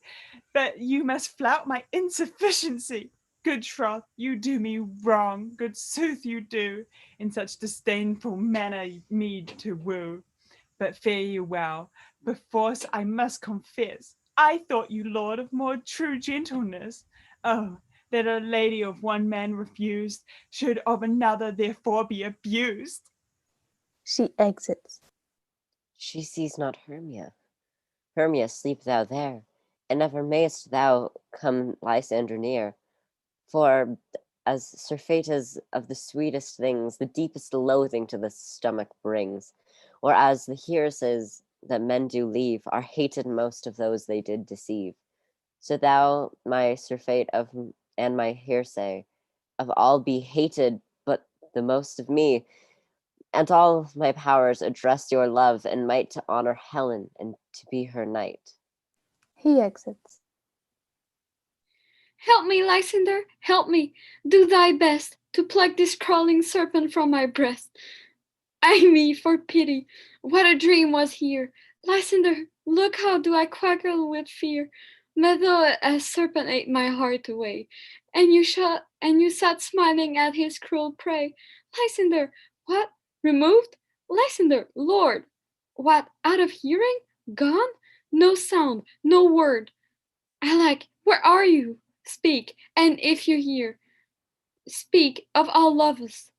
But you must flout my insufficiency. Good troth, you do me wrong, good sooth you do, in such disdainful manner me to woo. But fare you well, perforce I must confess, I thought you lord of more true gentleness. Oh, that a lady of one man refused should of another therefore be abused. She exits. She sees not Hermia. Hermia, sleep thou there, and never mayest thou come Lysander near. For as surfeitas of the sweetest things, the deepest loathing to the stomach brings, or as the hearses that men do leave are hated most of those they did deceive. So thou, my surfeit of and my hearsay, of all be hated, but the most of me, and all my powers address your love and might to honor Helen and to be her knight. He exits. Help me, Lysander, help me. Do thy best to pluck this crawling serpent from my breast. Ay me, for pity, what a dream was here. Lysander, look how do I quackle with fear. Methough a serpent ate my heart away, and you sat smiling at his cruel prey. Lysander, what? Removed? Lysander, Lord! What, out of hearing? Gone? No sound, no word. Alack, where are you? Speak, and if you hear, speak of all lovers.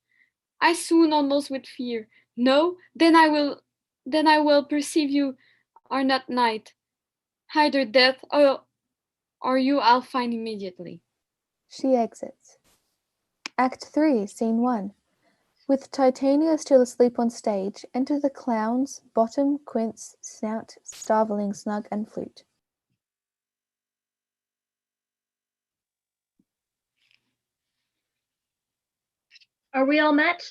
I swoon almost with fear. No, then I will perceive you are not night. Either death or you I'll find immediately. She exits. Act 3, Scene 1. With Titania still asleep on stage, enter the clowns, Bottom, Quince, Snout, Starveling, Snug, and Flute. Are we all met?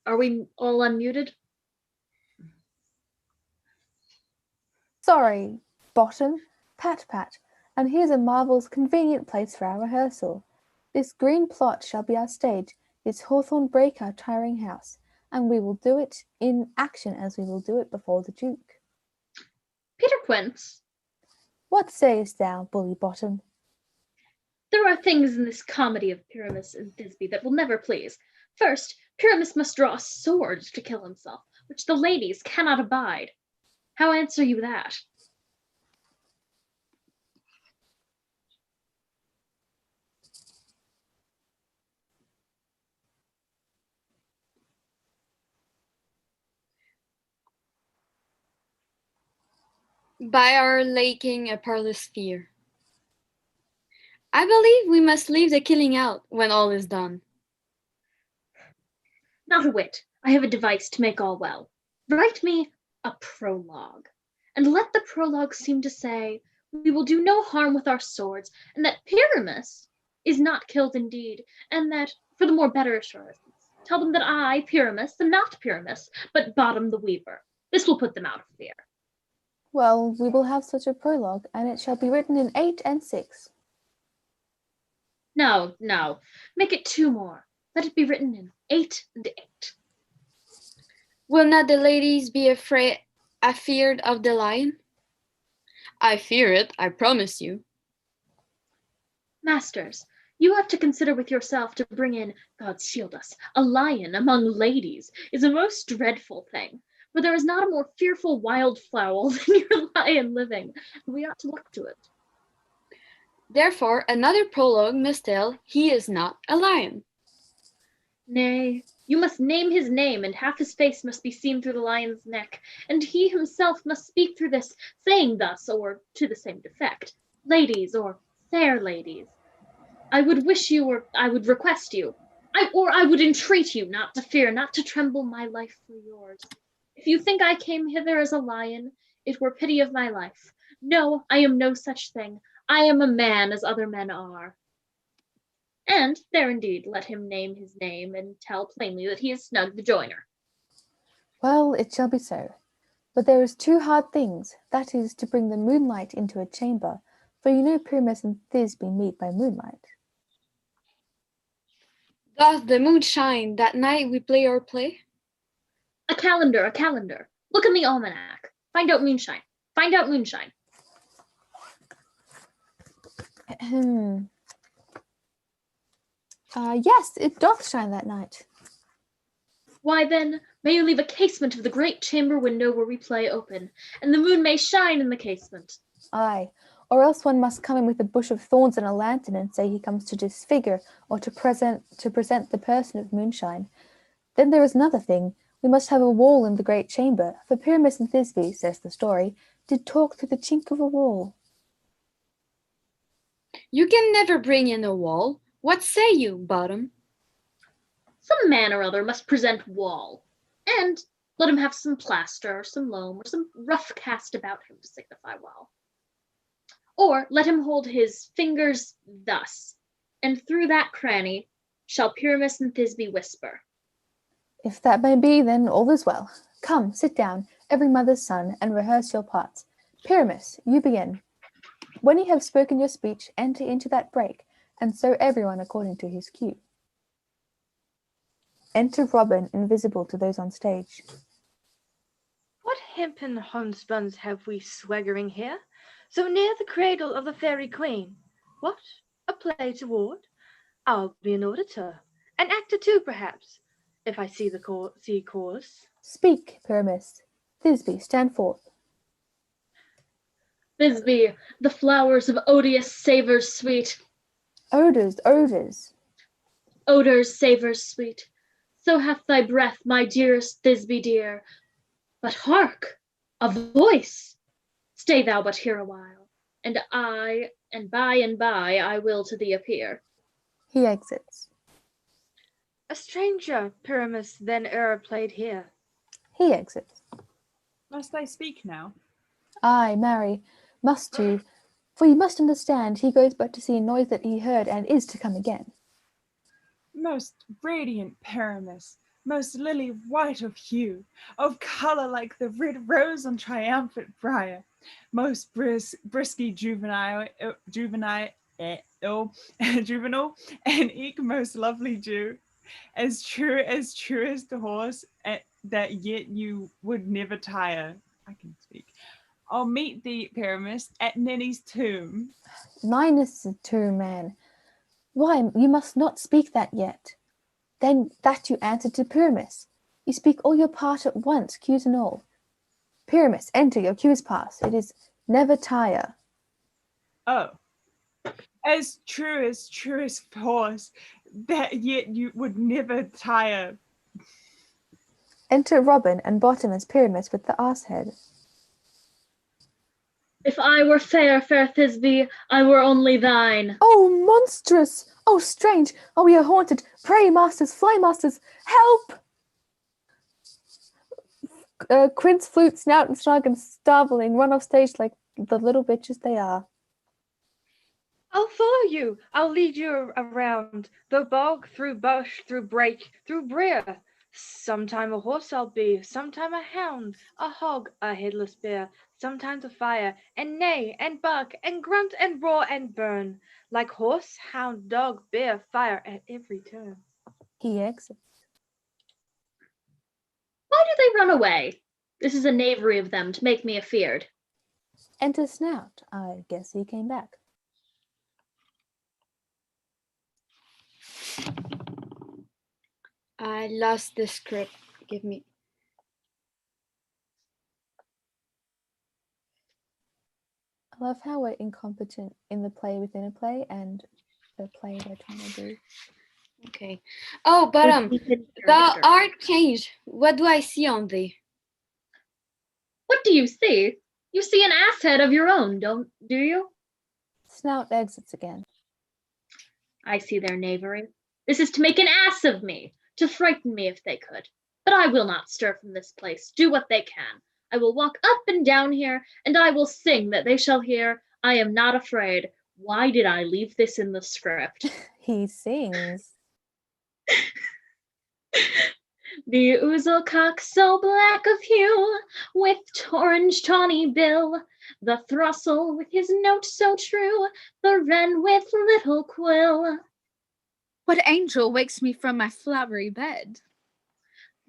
Are we all unmuted? Sorry, Bottom, Pat Pat, and here's a marvel's convenient place for our rehearsal. This green plot shall be our stage, this hawthorn brake our tiring house, and we will do it in action as we will do it before the Duke. Peter Quince, What sayest thou, Bully Bottom? there are things in this comedy of Pyramus and Thisbe that will never please. First, Pyramus must draw a sword to kill himself, which the ladies cannot abide. How answer you that? by our laking a parlous fear. I believe we must leave the killing out when all is done. Not a whit. I have a device to make all well. Write me a prologue, and let the prologue seem to say, we will do no harm with our swords, and that Pyramus is not killed indeed, and that, for the more better assurance, tell them that I, Pyramus, am not Pyramus, but Bottom the Weaver. This will put them out of fear. Well, we will have such a prologue, and it shall be written in 8 and 6. No, no. Make it 2 more. Let it be written in 8 and 8. Will not the ladies be afeard of the lion? I fear it, I promise you. Masters, you have to consider with yourself to bring in, God shield us, a lion among ladies is a most dreadful thing, for there is not a more fearful wildfowl than your lion living, and we ought to look to it. Therefore, another prologue must tell he is not a lion. Nay, you must name his name, and half his face must be seen through the lion's neck, and he himself must speak through this, saying thus, or to the same effect, ladies, or fair ladies. I would wish you, or I would request you, I would entreat you not to fear, not to tremble my life for yours. If you think I came hither as a lion, it were pity of my life. No, I am no such thing. I am a man as other men are. And there indeed let him name his name and tell plainly that he is Snug the Joiner. Well, it shall be so. But there is 2 hard things, that is, to bring the moonlight into a chamber, for you know Pyramus and Thisbe meet by moonlight. Doth the moon shine that night we play our play? A calendar, a calendar. Look in the almanac. Find out moonshine. Find out moonshine. Yes, it doth shine that night. Why then, may you leave a casement of the great chamber window where we play open, and the moon may shine in the casement. Aye, or else one must come in with a bush of thorns and a lantern and say he comes to disfigure or to present the person of moonshine. Then there is another thing. We must have a wall in the great chamber, for Pyramus and Thisbe, says the story, did talk through the chink of a wall. You can never bring in a wall. What say you, Bottom? Some man or other must present wall, and let him have some plaster or some loam or some rough cast about him to signify wall. Or let him hold his fingers thus, and through that cranny shall Pyramus and Thisbe whisper. If that may be, then all is well. Come, sit down, every mother's son, and rehearse your parts. Pyramus, you begin. When ye have spoken your speech, enter into that break, and so everyone according to his cue. Enter Robin, invisible to those on stage. What hempen homespuns have we swaggering here, so near the cradle of the fairy queen? What, a play toward? I'll be an auditor, an actor too, perhaps, if I see cause. Speak, Pyramus. Thisbe, stand forth. Thisbe, the flowers of odious savours sweet. Odors, odors. Odors, savours sweet. So hath thy breath, my dearest Thisbe dear. But hark, a voice! Stay thou but here a while, and by I will to thee appear. He exits. A stranger, Pyramus, then e'er played here. He exits. Must I speak now? Ay, marry, must you, for you must understand he goes but to see a noise that he heard and is to come again. Most radiant Pyramus, most lily white of hue, of colour like the red rose on triumphant briar, most brisky juvenile, and eke most lovely Jew, as true as truest horse, that yet you would never tire. I can speak. I'll meet thee, Pyramus, at Nenny's tomb. Mine is the tomb, man. Why, you must not speak that yet. Then that you answer to Pyramus. You speak all your part at once, cues and all. Pyramus, enter, your cues pass. It is never tire. Oh, as truest horse, that yet you would never tire. Enter Robin and Bottom as Pyramus with the ass head. If I were fair, fair Thisbe, I were only thine. Oh, monstrous! Oh, strange! Oh, we are haunted! Pray, masters, fly masters, help! Quince, flute, snout, and snug, and starveling run off stage like the little bitches they are. I'll follow you. I'll lead you around the bog, through bush, through brake, through brier. Sometime a horse I'll be, sometime a hound, a hog, a headless bear, sometimes a fire, and neigh, and bark, and grunt, and roar, and burn, like horse, hound, dog, bear, fire at every turn. He exits. Why do they run away? This is a knavery of them to make me afeard. Enter Snout. I guess he came back. I lost the script. Give me. I love how we're incompetent in the play within a play and the play we're trying to do. Okay. Oh, but thou art changed. What do I see on thee? What do you see? You see an ass head of your own, do you? Snout exits again. I see their knavery. This is to make an ass of me, to frighten me if they could. But I will not stir from this place, do what they can. I will walk up and down here, and I will sing that they shall hear, I am not afraid. Why did I leave this in the script? He sings. The ouzel cock so black of hue, with orange tawny bill, the throstle with his note so true, the wren with little quill. What angel wakes me from my flowery bed?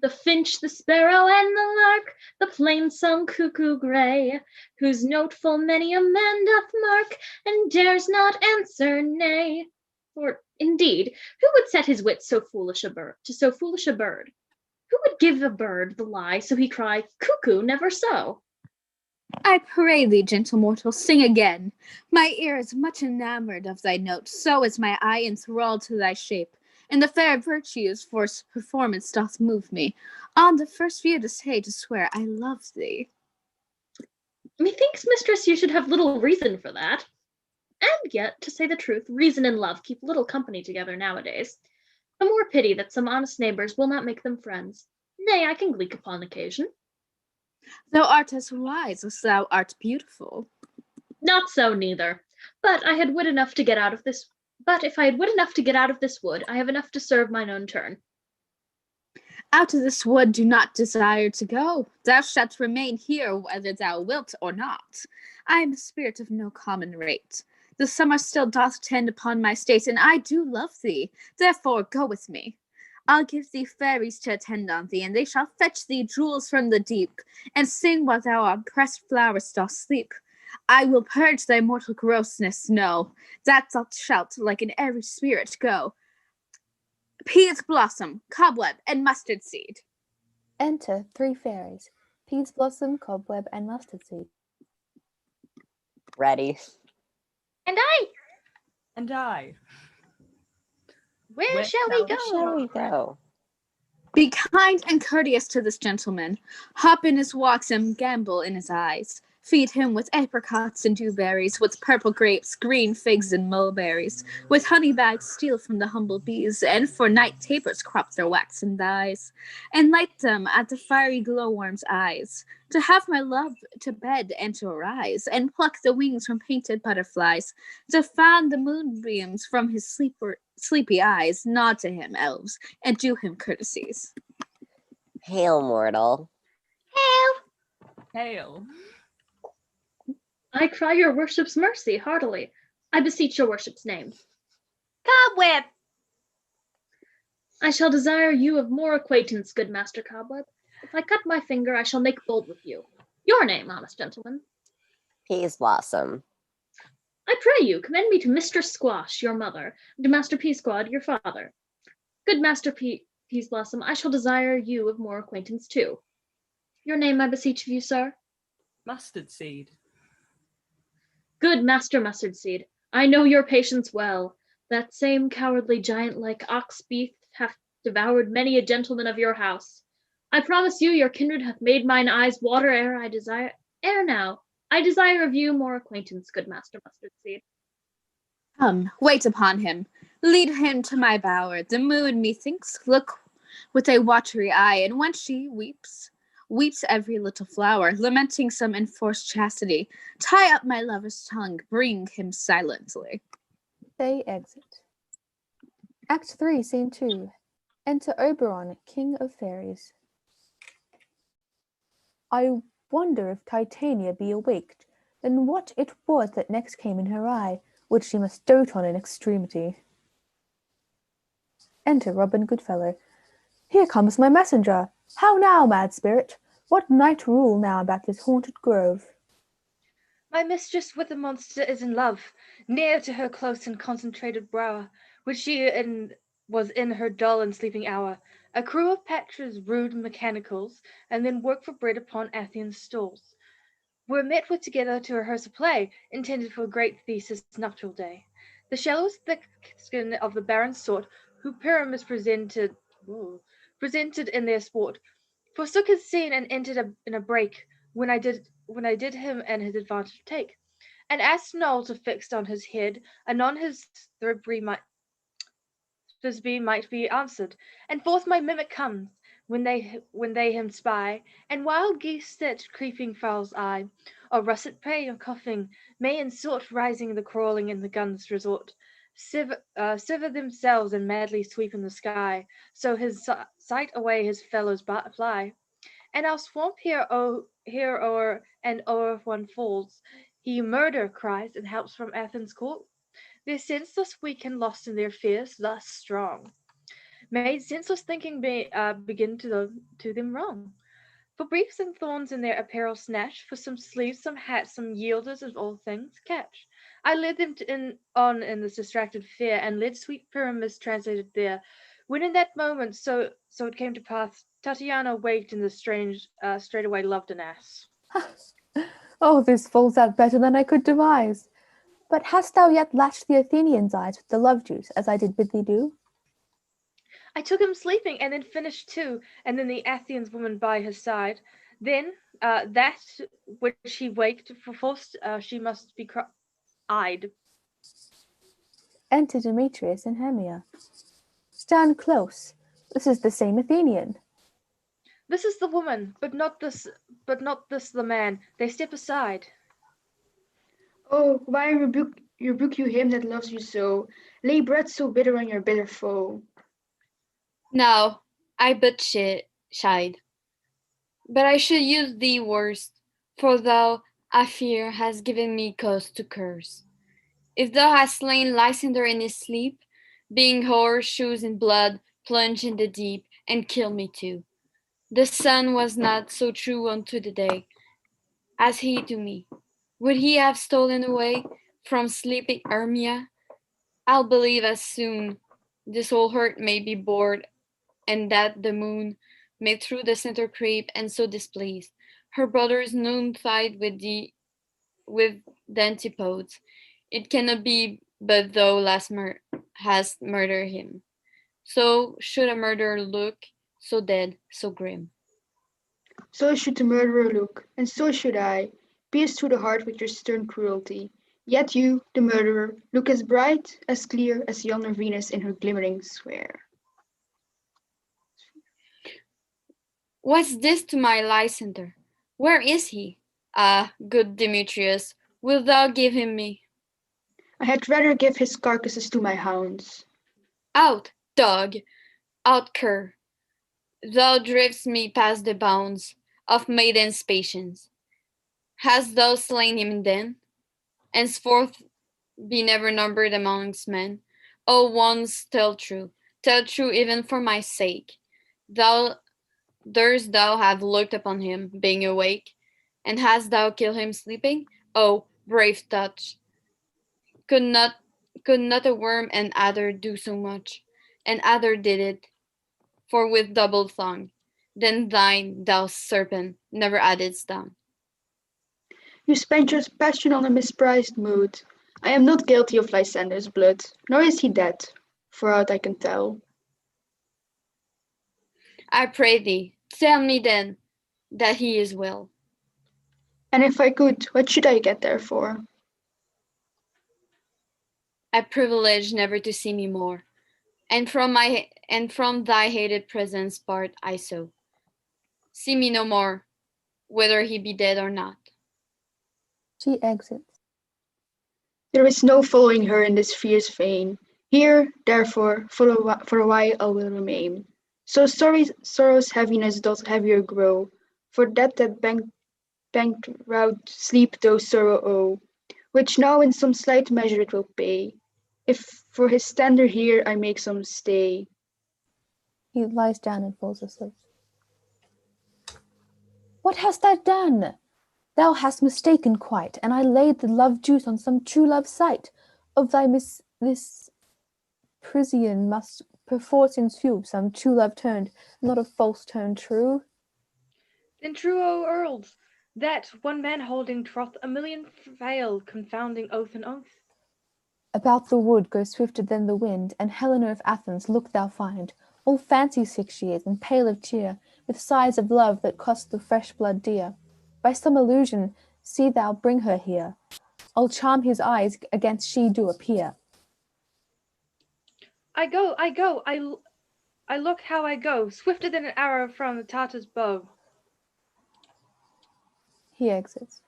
The finch, the sparrow, and the lark, the plain-sung cuckoo grey, whose note full many a man doth mark, and dares not answer nay. For, indeed, who would set his wits so foolish a bird to so foolish a bird? Who would give a bird the lie, so he cry, cuckoo, never so? I pray thee, gentle mortal, sing again. My ear is much enamored of thy note, so is my eye enthralled to thy shape, and the fair virtues for performance doth move me, on the first view to say, to swear, I love thee. Methinks, mistress, you should have little reason for that. And yet, to say the truth, reason and love keep little company together nowadays. The more pity that some honest neighbours will not make them friends. Nay, I can gleek upon occasion. Thou art as wise as thou art beautiful. Not so neither. But I had wit enough to get out of this. But if I had wit enough to get out of this wood, I have enough to serve mine own turn. Out of this wood do not desire to go. Thou shalt remain here whether thou wilt or not. I am a spirit of no common rate. The summer still doth tend upon my state, and I do love thee. Therefore go with me. I'll give thee fairies to attend on thee, and they shall fetch thee jewels from the deep, and sing while thou on pressed flowers dost sleep. I will purge thy mortal grossness, no, that thou shalt like an airy spirit go. Peas blossom, cobweb, and mustard seed. Enter 3 fairies. Peas blossom, cobweb, and mustard seed. Ready. And I. And I. Where shall we go? Where shall we go? Be kind and courteous to this gentleman. Hop in his walks and gambol in his eyes. Feed him with apricots and dewberries, with purple grapes, green figs, and mulberries, with honey bags steal from the humble bees, and for night tapers crop their waxen dyes, and light them at the fiery glowworm's eyes, to have my love to bed and to arise, and pluck the wings from painted butterflies, to fan the moonbeams from his sleepy eyes. Nod to him, elves, and do him courtesies. Hail, mortal. Hail. I cry your worship's mercy heartily. I beseech your worship's name. Cobweb. I shall desire you of more acquaintance, good Master Cobweb. If I cut my finger, I shall make bold with you. Your name, honest gentleman. Peas blossom. I pray you, commend me to Mistress Squash, your mother, and to Master Peasquad, your father. Good Master Peas blossom, I shall desire you of more acquaintance too. Your name, I beseech of you, sir. Mustard seed. Good Master Mustard Seed, I know your patience well. That same cowardly giant-like ox beast hath devoured many a gentleman of your house. I promise you, your kindred hath made mine eyes water ere now. I desire of you more acquaintance, good Master Mustard Seed. Come, wait upon him. Lead him to my bower. The moon, methinks, look with a watery eye, and when she weeps every little flower, lamenting some enforced chastity. Tie up my lover's tongue, bring him silently. They exit. Act 3, Scene 2. Enter Oberon, King of Fairies. I wonder if Titania be awaked, then what it was that next came in her eye, which she must dote on in extremity. Enter Robin Goodfellow. Here comes my messenger. How now, mad spirit? What night rule now about this haunted grove? My mistress with the monster is in love, near to her close and concentrated brow, which was in her dull and sleeping hour. A crew of Petra's rude mechanicals, and then work for bread upon Athens' stalls, were met with together to rehearse a play, intended for a great Theseus' nuptial day. The shallow thick skin of the barren sort, who Pyramus presented in their sport, forsook his scene and entered in a break, when I did him and his advantage take. And as Snout affixed on his head, anon his Thisbe might be answered, and forth my mimic comes, when they him spy, and wild geese that creeping fowls eye, or russet prey or coughing, may in sort rising the crawling in the guns resort, sever themselves and madly sweep in the sky, so his sight away his fellows fly. And our swamp here o'er and o'er one falls, he murder cries and helps from Athens' court. Their senseless weak and lost in their fears, thus strong, made senseless thinking begin to them wrong. For briefs and thorns in their apparel snatch, for some sleeves, some hats, some yielders of all things catch. I led them on in this distracted fear, and led sweet Pyramus translated there. When in that moment, so it came to pass, Tatiana waked in the strange, straightway loved an ass. Oh, this falls out better than I could devise. But hast thou yet latched the Athenian's eyes with the love juice, as I did bid thee do? I took him sleeping, and then finished too, and then the Athens woman by his side. Then that which he waked, for forced she must be eyed. Enter Demetrius and Hermia. Stand close. This is the same Athenian. This is the woman, but not this the man. They step aside. Oh, why rebuke you him that loves you so? Lay bread so bitter on your bitter foe. Now, I but chide. But I should use thee worst, for thou, I fear, hast given me cause to curse. If thou hast slain Lysander in his sleep, being horseshoes in blood, plunge in the deep, and kill me too. The sun was not so true unto the day as he to me. Would he have stolen away from sleeping Hermia? I'll believe as soon this whole hurt may be bored, and that the moon may through the center creep, and so displeased her brothers noontide with the antipodes. It cannot be but thou hast murdered him. So should a murderer look, so dead, so grim. So should the murderer look, and so should I, pierced to the heart with your stern cruelty. Yet you, the murderer, look as bright, as clear as yonder Venus in her glimmering sphere. What's this to my Lysander? Where is he? Ah, good Demetrius, wilt thou give him me? I had rather give his carcasses to my hounds. Out, dog! Out, cur! Thou drivest me past the bounds of maiden's patience. Hast thou slain him then? Henceforth be never numbered amongst men. O once tell true even for my sake. Thou durst thou have looked upon him, being awake, and hast thou killed him sleeping? Oh, brave touch! Could not a worm and adder do so much? And adder did it, for with double tongue. Then thine, thou serpent, never addedst down. You spent your passion on a misprized mood. I am not guilty of Lysander's blood, nor is he dead, for aught I can tell. I pray thee, tell me then that he is well. And if I could, what should I get there for? A privilege never to see me more, and from thy hated presence part I so. See me no more, whether he be dead or not. She exits. There is no following her in this fierce vein. Here, therefore, for a while I will remain. So sorrow's heaviness doth heavier grow, for that bankrupt sleep those sorrow owe, which now in some slight measure it will pay, if for his tender here I make some stay. He lies down and falls asleep. What hast thou done? Thou hast mistaken quite, and I laid the love juice on some true love sight. Of thy this Prisian must perforce ensue some true love turned, not a false turn true. Then true, O earls, that one man holding troth, a million fail, confounding oath and oath. About the wood goes swifter than the wind, and Helena of Athens look thou find. All fancy sick she is, and pale of cheer, with sighs of love that cost the fresh blood dear. By some illusion see thou bring her here. I'll charm his eyes against she do appear. I go, I look how I go, swifter than an arrow from the Tartar's bow. He exits.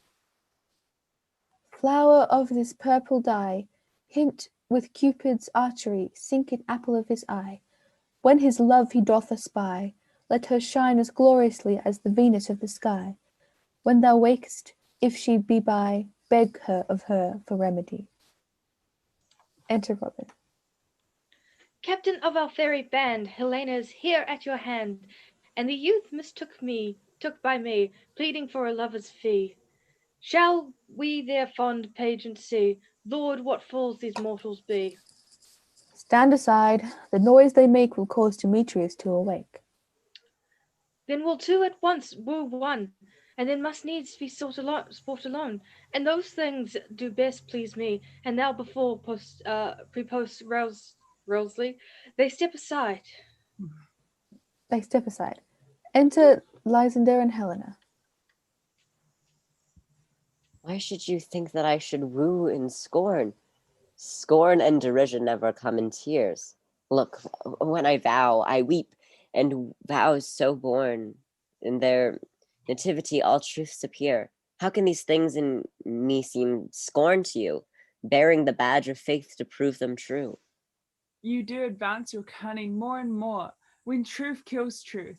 Flower of this purple dye, hint with Cupid's archery, sink in apple of his eye. When his love he doth espy, let her shine as gloriously as the Venus of the sky. When thou wakest, if she be by, beg her of her for remedy. Enter Robin. Captain of our fairy band, Helena is here at your hand, and the youth took by me, pleading for a lover's fee. Shall we their fond pageant see? Lord, what fools these mortals be! Stand aside, the noise they make will cause Demetrius to awake. Then will two at once woo one, and then must needs be sport alone. And those things do best please me, and now before prepost Rosalie, they step aside. They step aside. Enter Lysander and Helena. Why should you think that I should woo in scorn? Scorn and derision never come in tears. Look, when I vow, I weep, and vows so born, in their nativity all truths appear. How can these things in me seem scorn to you, bearing the badge of faith to prove them true? You do advance your cunning more and more, when truth kills truth.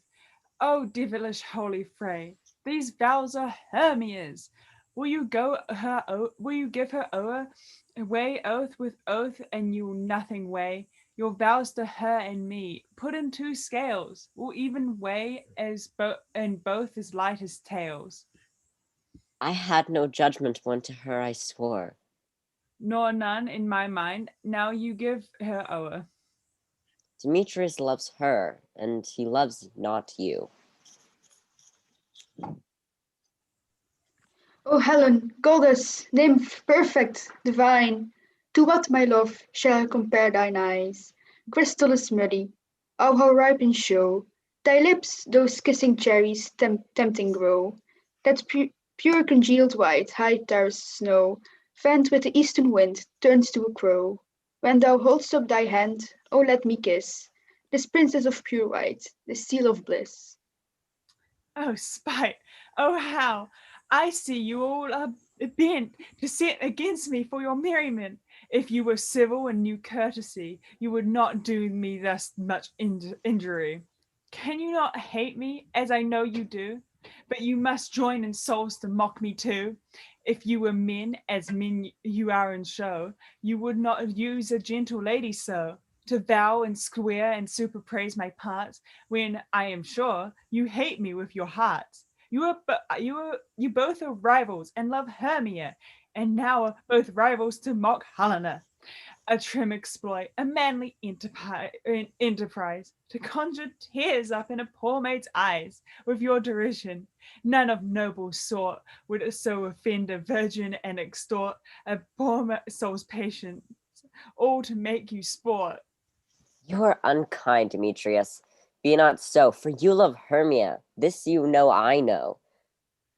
O devilish holy fray, these vows are Hermia's. Will you give her o'er, weigh oath with oath, and you'll nothing weigh? Your vows to her and me, put in two scales, will even weigh in both as light as tails. I had no judgment when to her I swore. Nor none in my mind, now you give her o'er. Demetrius loves her, and he loves not you. O Helen, goddess, nymph, perfect, divine, to what, my love, shall I compare thine eyes? Crystal is muddy, oh how ripe in show! Thy lips, those kissing cherries, tempting grow. That pure congealed white, high terraced snow, fanned with the eastern wind, turns to a crow. When thou hold'st up thy hand, oh let me kiss this princess of pure white, this seal of bliss. Oh, spite! Oh, how! I see you all are bent to set against me for your merriment. If you were civil and knew courtesy, you would not do me thus much injury. Can you not hate me, as I know you do? But you must join in souls to mock me too. If you were men, as men you are in show, you would not use a gentle lady so, to vow and square and superpraise my parts, when I am sure you hate me with your hearts. You both are rivals and love Hermia, and now are both rivals to mock Helena. A trim exploit, a manly enterprise, to conjure tears up in a poor maid's eyes with your derision. None of noble sort would so offend a virgin and extort a poor soul's patience, all to make you sport. You are unkind, Demetrius. Be not so, for you love Hermia. This you know I know.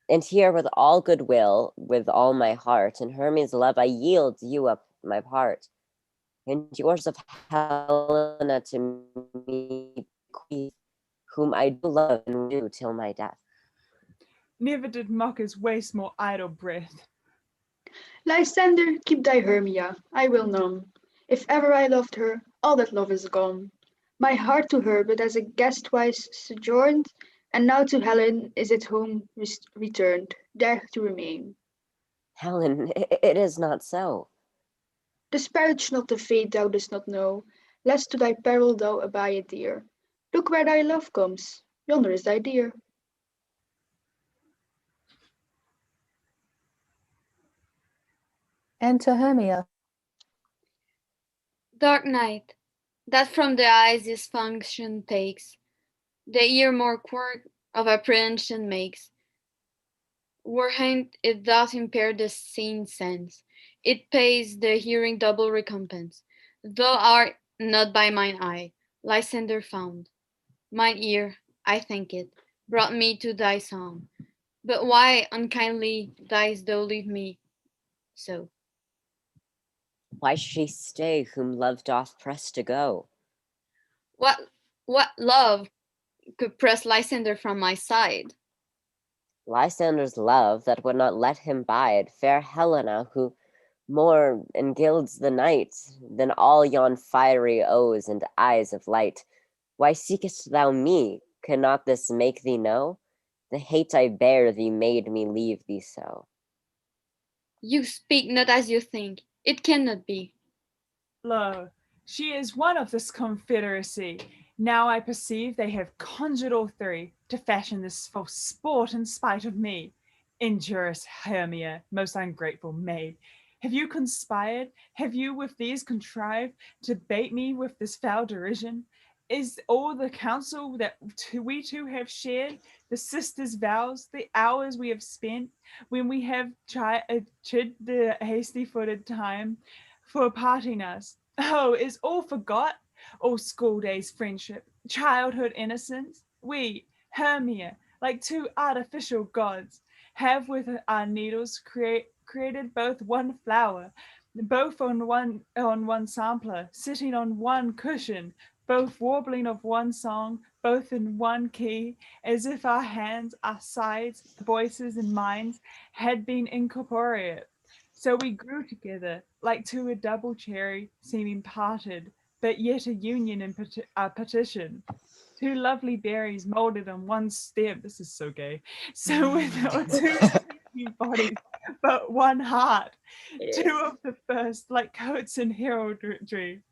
And here with all goodwill, with all my heart, in Hermes' love I yield you up my part, and yours of Helena to me bequeath, whom I do love and do till my death. Never did mockers waste more idle breath. Lysander, keep thy Hermia, I will none. If ever I loved her, all that love is gone. My heart to her but as a guest twice sojourned, and now to Helen is it home returned, there to remain. Helen, it is not so. Disparage not the fate thou dost not know, lest to thy peril thou abide dear. Look where thy love comes, yonder is thy dear. Enter Hermia. Dark night, that from the eyes this function takes, the ear more quirk of apprehension makes. Warhand it doth impair the seen sense, it pays the hearing double recompense. Thou art not by mine eye, Lysander found. Mine ear, I thank it, brought me to thy sound. But why unkindly diest thou leave me so? Why should she stay whom love doth press to go? What love could press Lysander from my side? Lysander's love that would not let him bide, fair Helena, who more engilds the night than all yon fiery O's and eyes of light. Why seekest thou me? Cannot this make thee know? The hate I bear thee made me leave thee so. You speak not as you think, it cannot be. Lo, she is one of this confederacy. Now I perceive they have conjured all three to fashion this false sport in spite of me. Injurious Hermia, most ungrateful maid, have you conspired? Have you with these contrived to bait me with this foul derision? Is all the counsel that we two have shared, the sisters' vows, the hours we have spent, when we have chid the hasty-footed time for parting us? Oh, is all forgot? All school days friendship, childhood innocence? We, Hermia, like two artificial gods, have with our needles created both one flower, both on one sampler, sitting on one cushion, both warbling of one song, both in one key, as if our hands, our sides, voices, and minds had been incorporeate. So we grew together, like to a double cherry, seeming parted, but yet a union in partition. Two lovely berries molded on one stem. This is so gay. So with two sleeping bodies, but one heart. Two of the first, like coats in heraldry,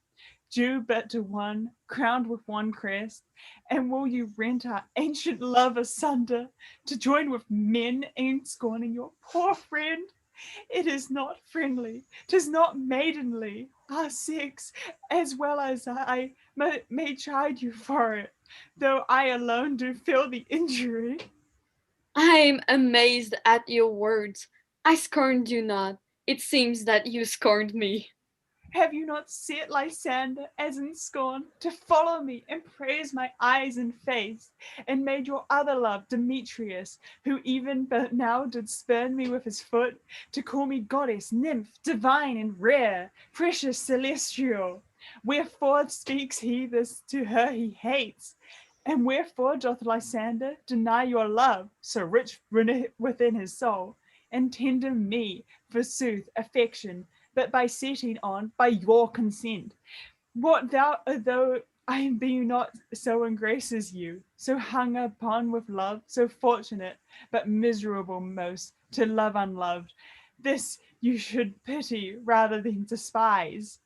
due but to one, crowned with one crest. And will you rent our ancient love asunder to join with men in scorning your poor friend? It is not friendly, 'tis not maidenly. Our sex, as well as I, may chide you for it, though I alone do feel the injury. I am amazed at your words. I scorned you not. It seems that you scorned me. Have you not set Lysander, as in scorn, to follow me and praise my eyes and face, and made your other love, Demetrius, who even but now did spurn me with his foot, to call me goddess, nymph, divine and rare, precious, celestial? Wherefore speaks he this to her he hates? And wherefore doth Lysander deny your love, so rich within his soul, and tender me, forsooth, affection, but by setting on by your consent? What though I be not so engraces you, so hung upon with love, so fortunate, but miserable most, to love unloved? This you should pity rather than despise.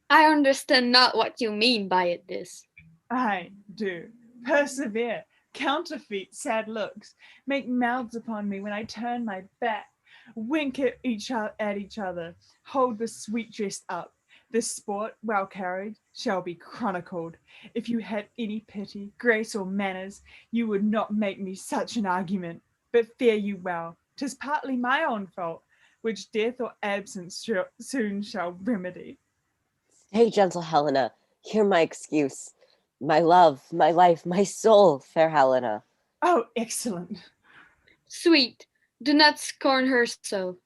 I understand not what you mean by it this. I do. Persevere, counterfeit sad looks, make mouths upon me when I turn my back, wink at each other, hold the sweet jest up. This sport, well carried, shall be chronicled. If you had any pity, grace, or manners, you would not make me such an argument. But fare you well, 'tis partly my own fault, which death or absence soon shall remedy. Stay, gentle Helena, hear my excuse. My love, my life, my soul, fair Helena. Oh, excellent. Sweet, Do not scorn her so.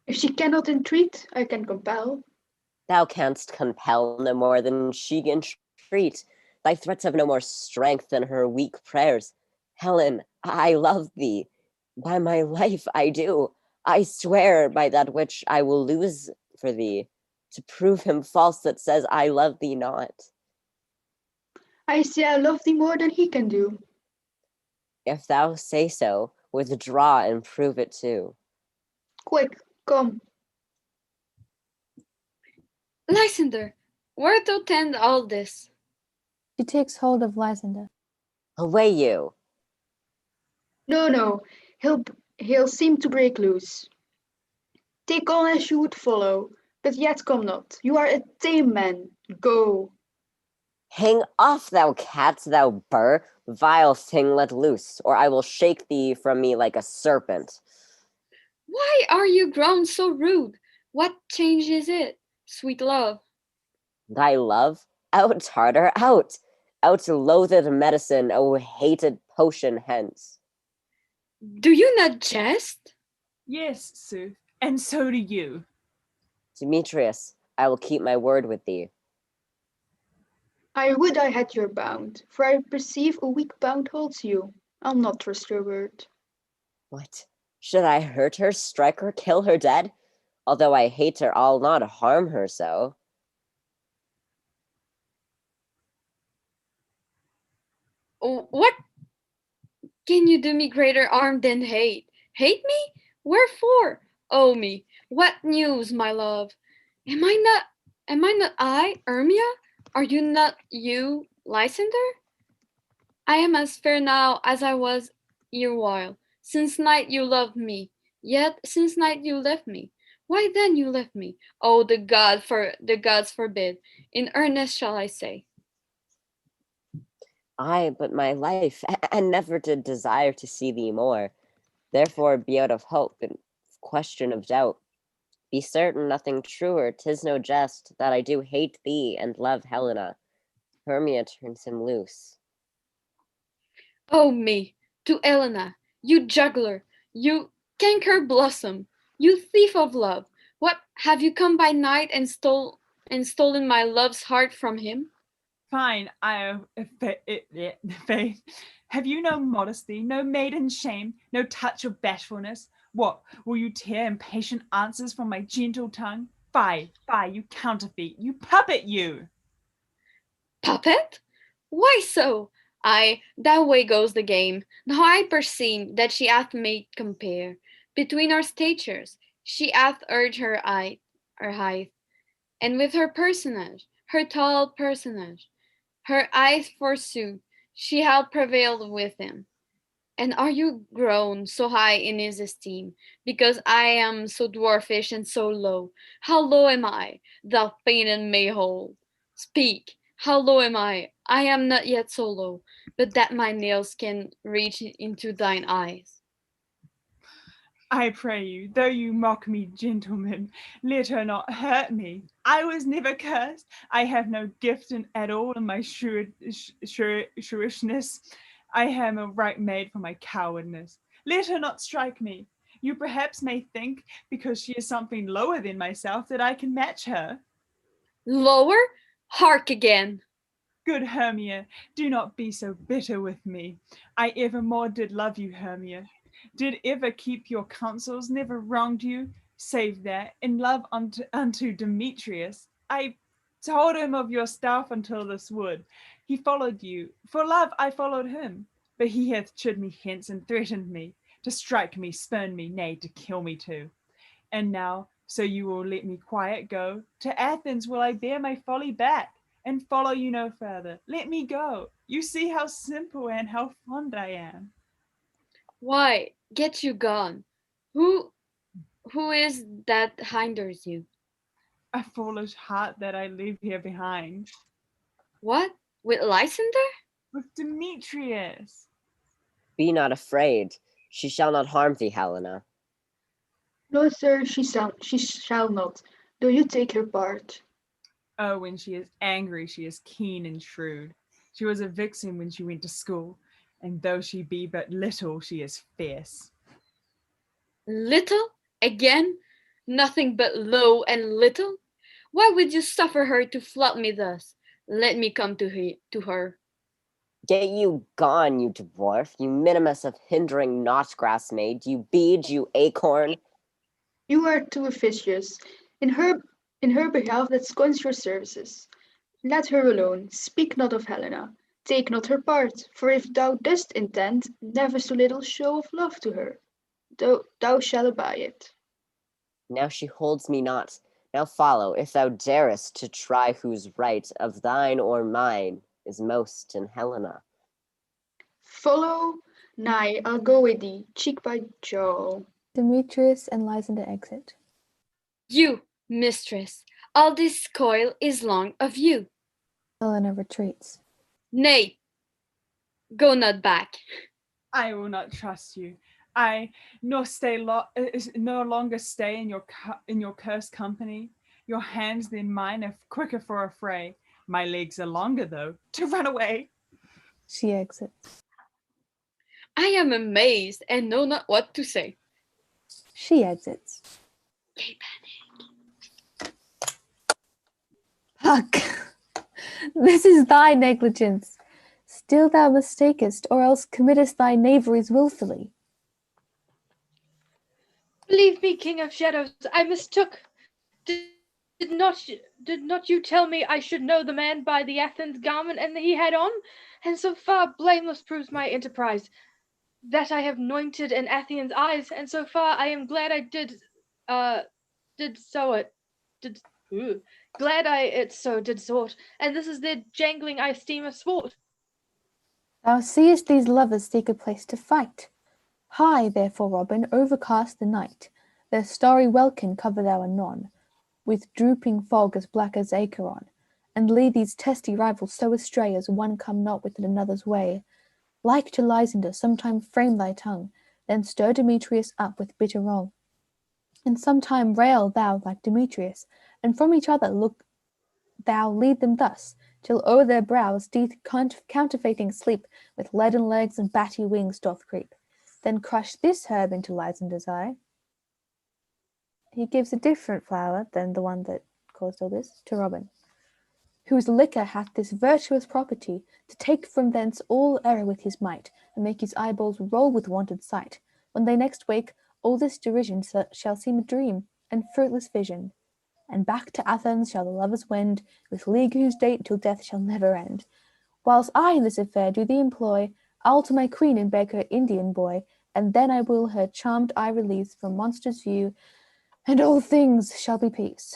If she cannot entreat, I can compel. Thou canst compel no more than she entreat. Thy threats have no more strength than her weak prayers. Helen, I love thee. By my life I do. I swear by that which I will lose for thee, to prove him false that says I love thee not. I say I love thee more than he can do. If thou say so, withdraw and prove it too. Quick, come. Lysander, where to tend all this? She takes hold of Lysander. Away you! No, he'll seem to break loose. Take on as you would follow, but yet come not. You are a tame man. Go. Hang off, thou cat, thou burr, vile thing let loose, or I will shake thee from me like a serpent. Why are you grown so rude? What change is it, sweet love? Thy love? Out, Tartar, out! Out, loathed medicine, O hated potion, hence. Do you not jest? Yes, sooth, and so do you. Demetrius, I will keep my word with thee. I would I had your bound, for I perceive a weak bound holds you. I'll not trust your word. What? Should I hurt her, strike her, kill her dead? Although I hate her, I'll not harm her so. What can you do me greater harm than hate? Hate me? Wherefore? Oh me, what news, my love? Am I not I, Hermia? Are you not you, Lysander? I am as fair now as I was erewhile. Since night you loved me, yet since night you left me. Why then you left me? Oh, the gods forbid. In earnest shall I say. I but my life, and never did desire to see thee more. Therefore be out of hope and question of doubt. Be certain nothing truer, 'tis no jest, that I do hate thee and love Helena. Hermia turns him loose. Oh me, to Helena, you juggler, you canker blossom, you thief of love. What, have you come by night and stolen my love's heart from him? Fine, faith. Have you no modesty, no maiden shame, no touch of bashfulness? What, will you tear impatient answers from my gentle tongue? Fie, fie, you counterfeit, you puppet, you! Puppet? Why so? That way goes the game. Now I perceive that she hath made compare between our statures. She hath urged her height, and with her personage, her tall personage, her eyes forsooth, she hath prevailed with him. And are you grown so high in his esteem, because I am so dwarfish and so low? How low am I, thou painted mayhole? Speak, how low am I? I am not yet so low, but that my nails can reach into thine eyes. I pray you, though you mock me, gentlemen, let her not hurt me. I was never cursed. I have no gift at all in my shrewishness. I am a right maid for my cowardness. Let her not strike me. You perhaps may think, because she is something lower than myself, that I can match her. Lower? Hark again! Good Hermia, do not be so bitter with me. I evermore did love you, Hermia. Did ever keep your counsels, never wronged you, save that, in love unto Demetrius, I told him of your staff until this wood. He followed you. For love I followed him. But he hath chid me hence and threatened me, to strike me, spurn me, nay, to kill me too. And now, so you will let me quiet go, to Athens will I bear my folly back, and follow you no further. Let me go. You see how simple and how fond I am. Why, get you gone. Who who is that hinders you? A foolish heart that I leave here behind. What? With Lysander? With Demetrius. Be not afraid. She shall not harm thee, Helena. No, sir, she shall not. Do you take her part? Oh, when she is angry, she is keen and shrewd. She was a vixen when she went to school, and though she be but little, she is fierce. Little? Again? Nothing but low and little? Why would you suffer her to flout me thus? Let me come to her. Get you gone, you dwarf, you minimus of hindering knot-grass maid, you bead, you acorn. You are too officious. In her behalf that scorns your services. Let her alone, speak not of Helena, take not her part, for if thou dost intend, never so little show of love to her, thou shalt abide it. Now she holds me not. Now follow, if thou darest to try whose right, of thine or mine, is most in Helena. Follow, nay, I'll go with thee, cheek by jowl. Demetrius and Lysander exit. You, mistress, all this coil is long of you. Helena retreats. Nay, go not back. I will not trust you. I no longer stay in your cursed company. Your hands than mine are quicker for a fray. My legs are longer though to run away. She exits. I am amazed and know not what to say. She exits. Gay Puck! This is thy negligence. Still thou mistakest, or else committest thy knaveries wilfully. Believe me, King of Shadows, I mistook. Did not you tell me I should know the man by the Athens garment and that he had on? And so far blameless proves my enterprise, that I have anointed an Athenian's eyes, and so far I am glad I did glad I it so did sort, and this is their jangling I esteem a sport. Thou seest these lovers seek a place to fight. High, therefore, Robin, overcast the night. Their starry welkin cover thou anon, with drooping fog as black as Acheron, and lead these testy rivals so astray as one come not within another's way. Like to Lysander, sometime frame thy tongue, then stir Demetrius up with bitter wrong. And sometime rail thou like Demetrius, and from each other look thou lead them thus, till o'er their brows deep counterfeiting sleep with leaden legs and batty wings doth creep. Then crush this herb into Lysander's eye. He gives a different flower than the one that caused all this to Robin, whose liquor hath this virtuous property, to take from thence all error with his might, and make his eyeballs roll with wonted sight. When they next wake, all this derision shall seem a dream and fruitless vision. And back to Athens shall the lovers wend, with league whose date till death shall never end. Whilst I in this affair do thee employ, I'll to my queen and beg her Indian boy, and then I will her charmed eye release from monster's view, and all things shall be peace.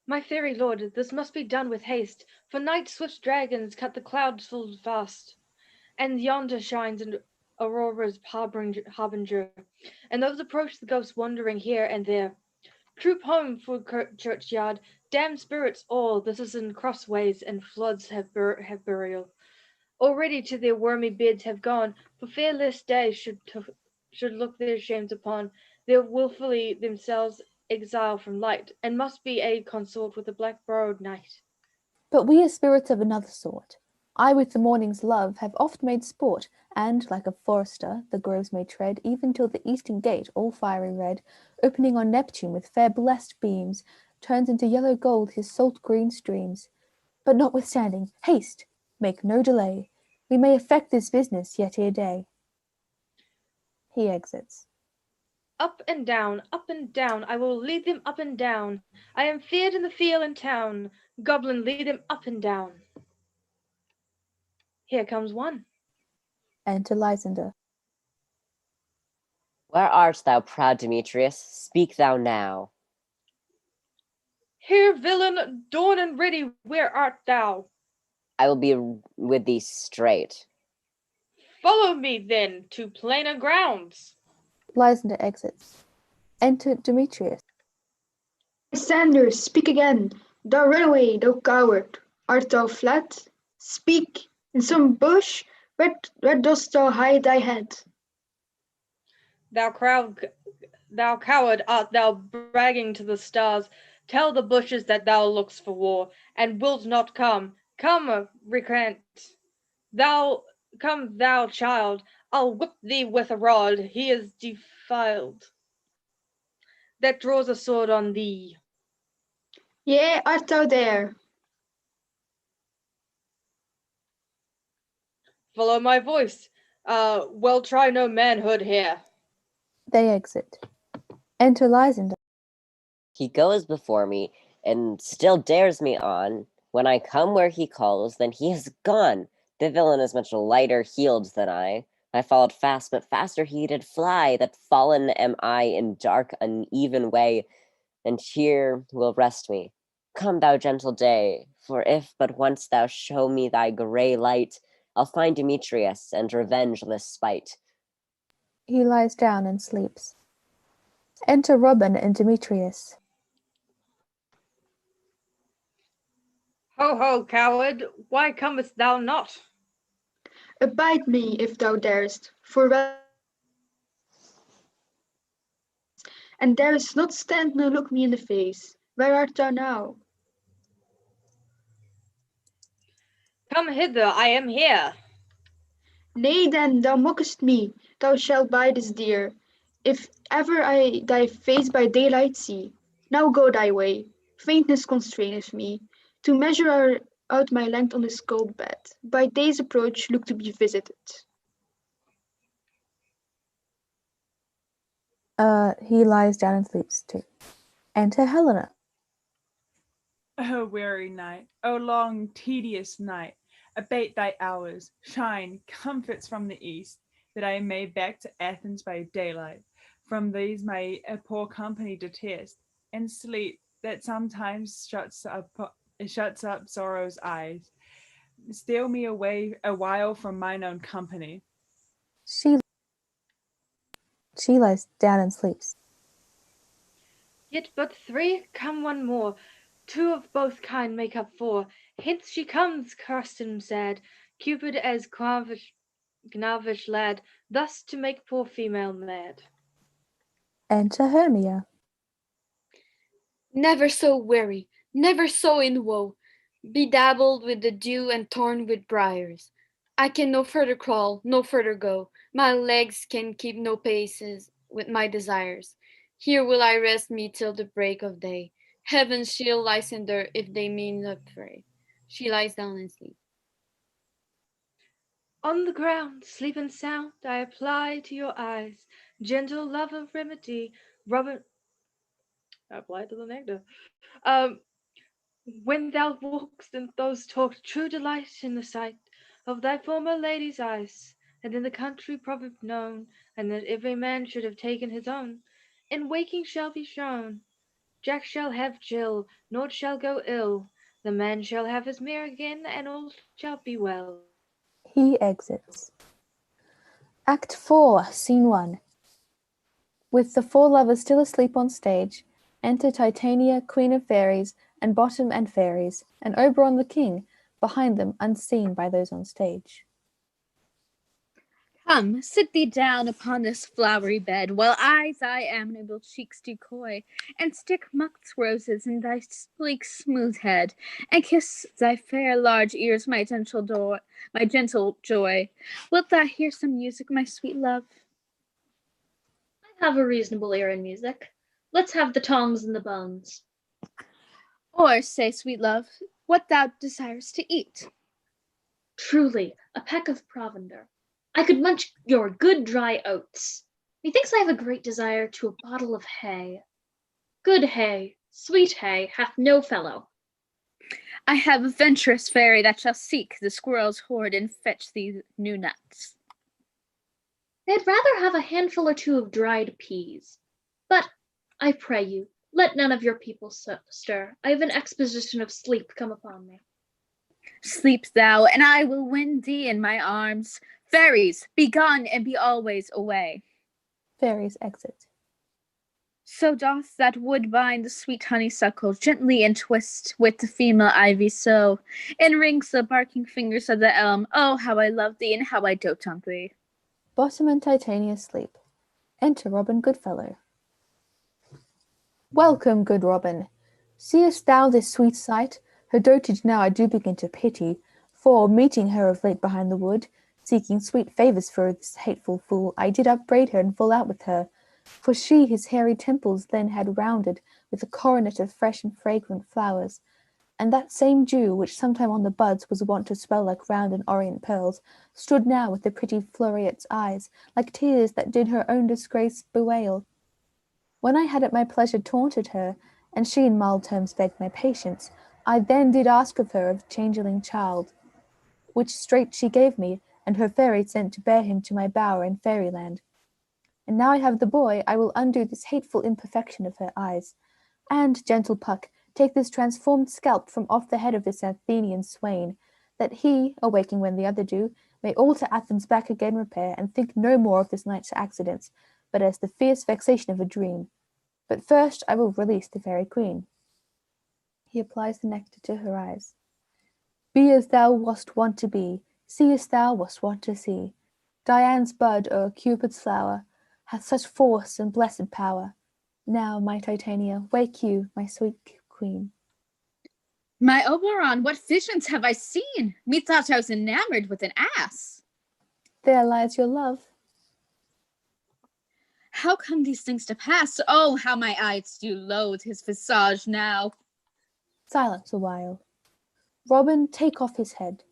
My fairy lord, this must be done with haste, for night swift dragons cut the clouds full fast, and yonder shines an aurora's harbinger, and those approach the ghosts wandering here and there. Troop home for churchyard, damned spirits all, this is in crossways, and floods have burial. Already to their wormy beds have gone, for fear lest day should look their shames upon, they're wilfully themselves exile from light, and must be a consort with the black-browed night. But we are spirits of another sort. I with the morning's love have oft made sport, and, like a forester, the groves may tread, even till the eastern gate, all fiery red, opening on Neptune with fair blessed beams, turns into yellow gold his salt green streams. But notwithstanding, haste, make no delay. We may effect this business yet ere day. He exits. Up and down, I will lead them up and down. I am feared in the field and town. Goblin, lead them up and down. Here comes one. Enter Lysander. Where art thou, proud Demetrius? Speak thou now. Here, villain, dawn and ready, where art thou? I will be with thee straight. Follow me, then, to plainer grounds. Lysander exits. Enter Demetrius. Lysander, speak again. Thou runaway, thou coward. Art thou fled? Speak. In some bush? Where dost thou hide thy head? Thou coward, art thou bragging to the stars? Tell the bushes that thou look'st for war, and wilt not come. Come, recreant. Thou child, I'll whip thee with a rod, he is defiled, that draws a sword on thee. Yea, art thou there? Follow my voice. Well, try no manhood here. They exit. Enter Lysander. He goes before me and still dares me on. When I come where he calls, then he is gone. The villain is much lighter heeled than I. I followed fast, but faster he did fly. That fallen am I in dark, uneven way, and here will rest me. Come, thou gentle day, for if but once thou show me thy grey light, I'll find Demetrius and revenge this spite. He lies down and sleeps. Enter Robin and Demetrius. Ho, ho, coward, why comest thou not? Abide me, if thou darest, for well and darest not stand nor look me in the face. Where art thou now? Come hither, I am here. Nay then, thou mockest me, thou shalt buy this dear, if ever I thy face by daylight see. Now go thy way, faintness constraineth me, to measure out my length on this cold bed. By day's approach look to be visited. He lies down and sleeps too. Enter Helena. O weary night, O long, tedious night, abate thy hours, shine comforts from the east, that I may back to Athens by daylight. From these my poor company detest, and sleep that sometimes shuts up sorrow's eyes. Steal me away a while from mine own company. She lies down and sleeps. Yet but three, come one more. Two of both kind make up four. Hence she comes, cursed and sad, Cupid as Gnavish lad, thus to make poor female mad. Enter Hermia. Never so weary, never so in woe, bedabbled with the dew and torn with briars. I can no further crawl, no further go. My legs can keep no paces with my desires. Here will I rest me till the break of day. Heaven shield Lysander if they mean not pray. She lies down and sleeps. On the ground, sleep and sound, I apply to your eyes, gentle love of remedy, Robin. Apply to the nectar. When thou walk'st and those talked, true delight in the sight of thy former lady's eyes, and in the country proverb known, and that every man should have taken his own, in waking shall be shown. Jack shall have Jill, naught shall go ill. The man shall have his mare again, and all shall be well. He exits. Act 4, Scene 1. With the four lovers still asleep on stage, enter Titania, Queen of Fairies, and Bottom and Fairies, and Oberon the King, behind them unseen by those on stage. Come, sit thee down upon this flowery bed, while eyes thy amiable cheeks do coy, and stick musk roses in thy sleek smooth head, and kiss thy fair large ears, my gentle joy. Wilt thou hear some music, my sweet love? I have a reasonable ear in music. Let's have the tongs and the bones. Or say, sweet love, what thou desirest to eat. Truly, a peck of provender. I could munch your good dry oats. Methinks I have a great desire to a bottle of hay. Good hay, sweet hay, hath no fellow. I have a venturous fairy that shall seek the squirrel's hoard and fetch thee new nuts. I'd rather have a handful or two of dried peas. But, I pray you, let none of your people stir. I have an exposition of sleep come upon me. Sleep thou, and I will win thee in my arms. Fairies, be gone and be always away. Fairies exit. So doth that woodbine the sweet honeysuckle gently entwist with the female ivy so, and rings the barking fingers of the elm. Oh, how I love thee, and how I dote on thee. Bottom and Titania sleep. Enter Robin Goodfellow. Welcome, good Robin. Seest thou this sweet sight? Her dotage now I do begin to pity, for, meeting her of late behind the wood, Seeking sweet favours for this hateful fool, I did upbraid her and fall out with her. For she his hairy temples then had rounded with a coronet of fresh and fragrant flowers, and that same dew, which sometime on the buds was wont to swell like round and orient pearls, stood now with the pretty Floreat's eyes, like tears that did her own disgrace bewail. When I had at my pleasure taunted her, and she in mild terms begged my patience, I then did ask of her of changeling child, which straight she gave me, and her fairy sent to bear him to my bower in fairyland. And now I have the boy, I will undo this hateful imperfection of her eyes. And, gentle Puck, take this transformed scalp from off the head of this Athenian swain, that he, awaking when the other do, may all to Athens back again repair, and think no more of this night's accidents, but as the fierce vexation of a dream. But first I will release the fairy queen. He applies the nectar to her eyes. Be as thou wast wont to be, see as thou wast wont to see. Dian's bud o'er Cupid's flower hath such force and blessed power. Now, my Titania, wake you, my sweet queen. My Oberon, what visions have I seen? Methought I was enamored with an ass. There lies your love. How come these things to pass? Oh, how my eyes do loathe his visage now. Silence a while. Robin, take off his head.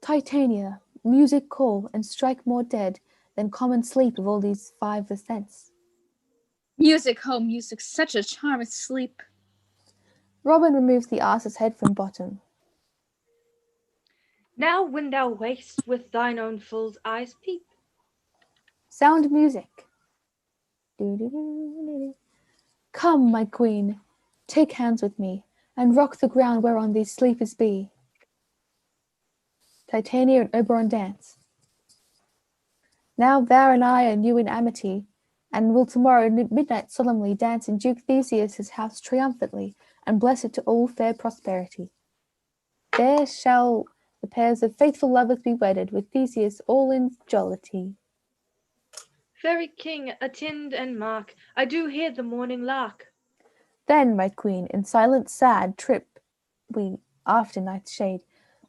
Titania, music call, and strike more dead than common sleep of all these 5 ascents. Music, oh music, such a charm of sleep. Robin removes the ass's head from bottom. Now when thou wakest with thine own fool's eyes peep. Sound music. Come, my queen, take hands with me, and rock the ground whereon these sleepers be. Titania and Oberon dance. Now thou and I are new in amity, and will tomorrow midnight solemnly dance in Duke Theseus' house triumphantly, and bless it to all fair prosperity. There shall the pairs of faithful lovers be wedded, with Theseus all in jollity. Fairy king, attend and mark, I do hear the morning lark. Then, my queen, in silent sad trip we after night's shade,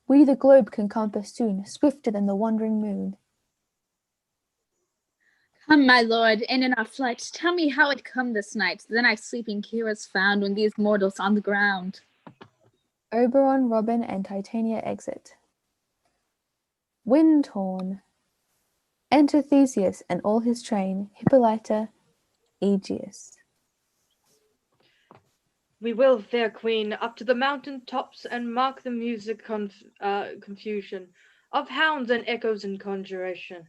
we the globe can compass soon, swifter than the wandering moon. Come, my lord, in our flight, tell me how it come this night. Then I sleeping Kira's found when these mortals on the ground. Oberon, Robin, and Titania exit. Windhorn. Enter Theseus and all his train, Hippolyta, Aegeus. We will, fair queen, up to the mountain tops and mark the music confusion of hounds and echoes in conjunction.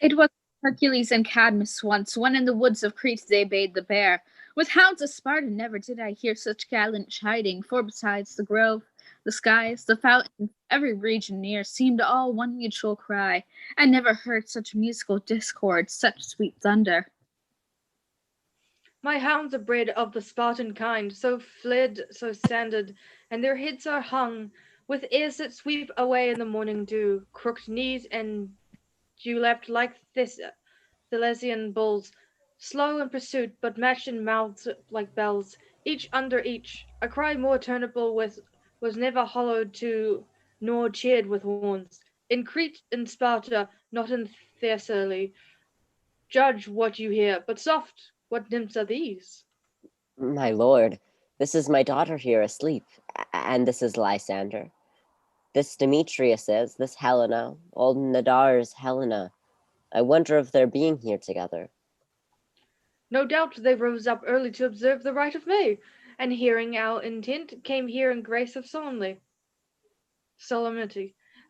It was Hercules and Cadmus once, when in the woods of Crete they bade the bear. With hounds of Sparta never did I hear such gallant chiding, for besides the grove, the skies, the fountains, every region near seemed all one mutual cry, and never heard such musical discord, such sweet thunder. My hounds are bred of the Spartan kind, so fled, so sanded, and their heads are hung with ears that sweep away in the morning dew, crooked knees and dewlapped like Thessalian bulls, slow in pursuit, but matched in mouths like bells, each under each. A cry more turnable was never hollowed to, nor cheered with horns. In Crete, in Sparta, not in Thessaly. Judge what you hear, but soft, what nymphs are these? My lord, this is my daughter here asleep, and this is Lysander. This Demetrius is, this Helena, old Nadar's Helena. I wonder if they're being here together. No doubt they rose up early to observe the rite of May, and hearing our intent, came here in grace of solemnity.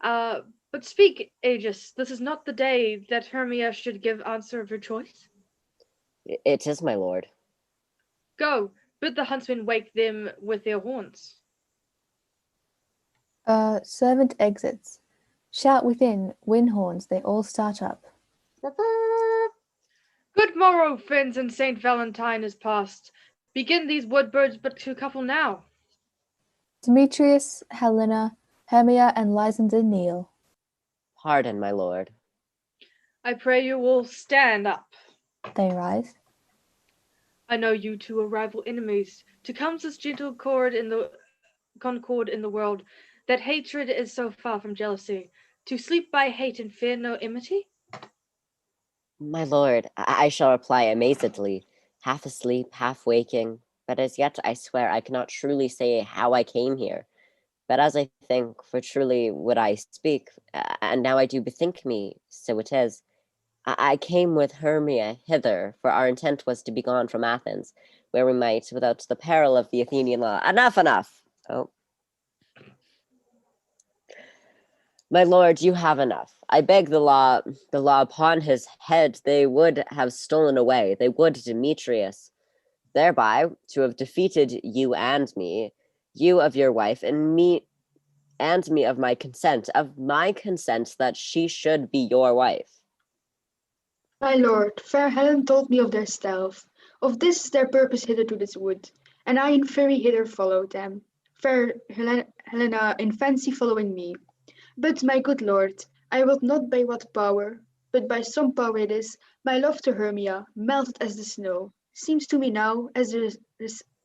But speak, Aegis, this is not the day that Hermia should give answer of her choice. It is, my lord. Go, bid the huntsmen wake them with their horns. Servant exits. Shout within, wind horns, they all start up. Good morrow, friends, and Saint Valentine is past. Begin these wood birds but to couple now. Demetrius, Helena, Hermia, and Lysander kneel. Pardon, my lord. I pray you will stand up. They rise. I know you two are rival enemies. To come this gentle concord in the world, that hatred is so far from jealousy. To sleep by hate and fear no enmity? My lord, I shall reply amazedly, half asleep, half waking, but as yet I swear I cannot truly say how I came here. But as I think, for truly would I speak, and now I do bethink me, so it is. I came with Hermia hither, for our intent was to be gone from Athens, where we might, without the peril of the Athenian law. Enough, enough! Oh, my lord, you have enough. I beg the law upon his head, they would have stolen away, they would Demetrius, thereby to have defeated you and me, you of your wife, and me of my consent, that she should be your wife. My lord, fair Helen told me of their stealth. Of this their purpose hither to this wood, and I in fury hither followed them. Fair Helena in fancy following me. But, my good lord, I will not by what power, but by some power it is, my love to Hermia, melted as the snow, seems to me now as the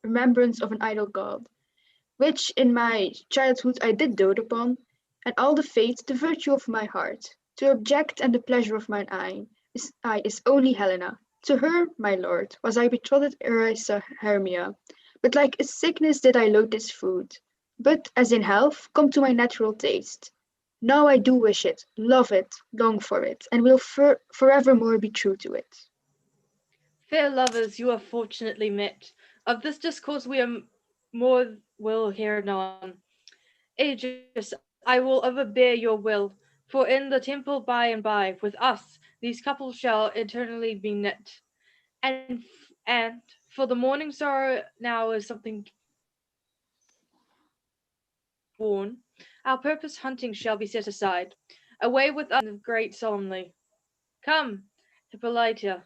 remembrance of an idle god, which in my childhood I did dote upon, and all the fate, the virtue of my heart, to object and the pleasure of mine eye is only Helena. To her, my lord, was I betrothed ere I saw Hermia, but like a sickness did I loathe this food, but as in health, come to my natural taste. Now I do wish it, love it, long for it, and will forevermore be true to it. Fair lovers, you are fortunately met. Of this discourse we are more will hear anon. Aegis, I will overbear your will, for in the temple by and by, with us, these couples shall eternally be knit. And for the morning sorrow now is something worn, our purpose hunting shall be set aside. Away with us of great solemnly. Come, Hippolyta.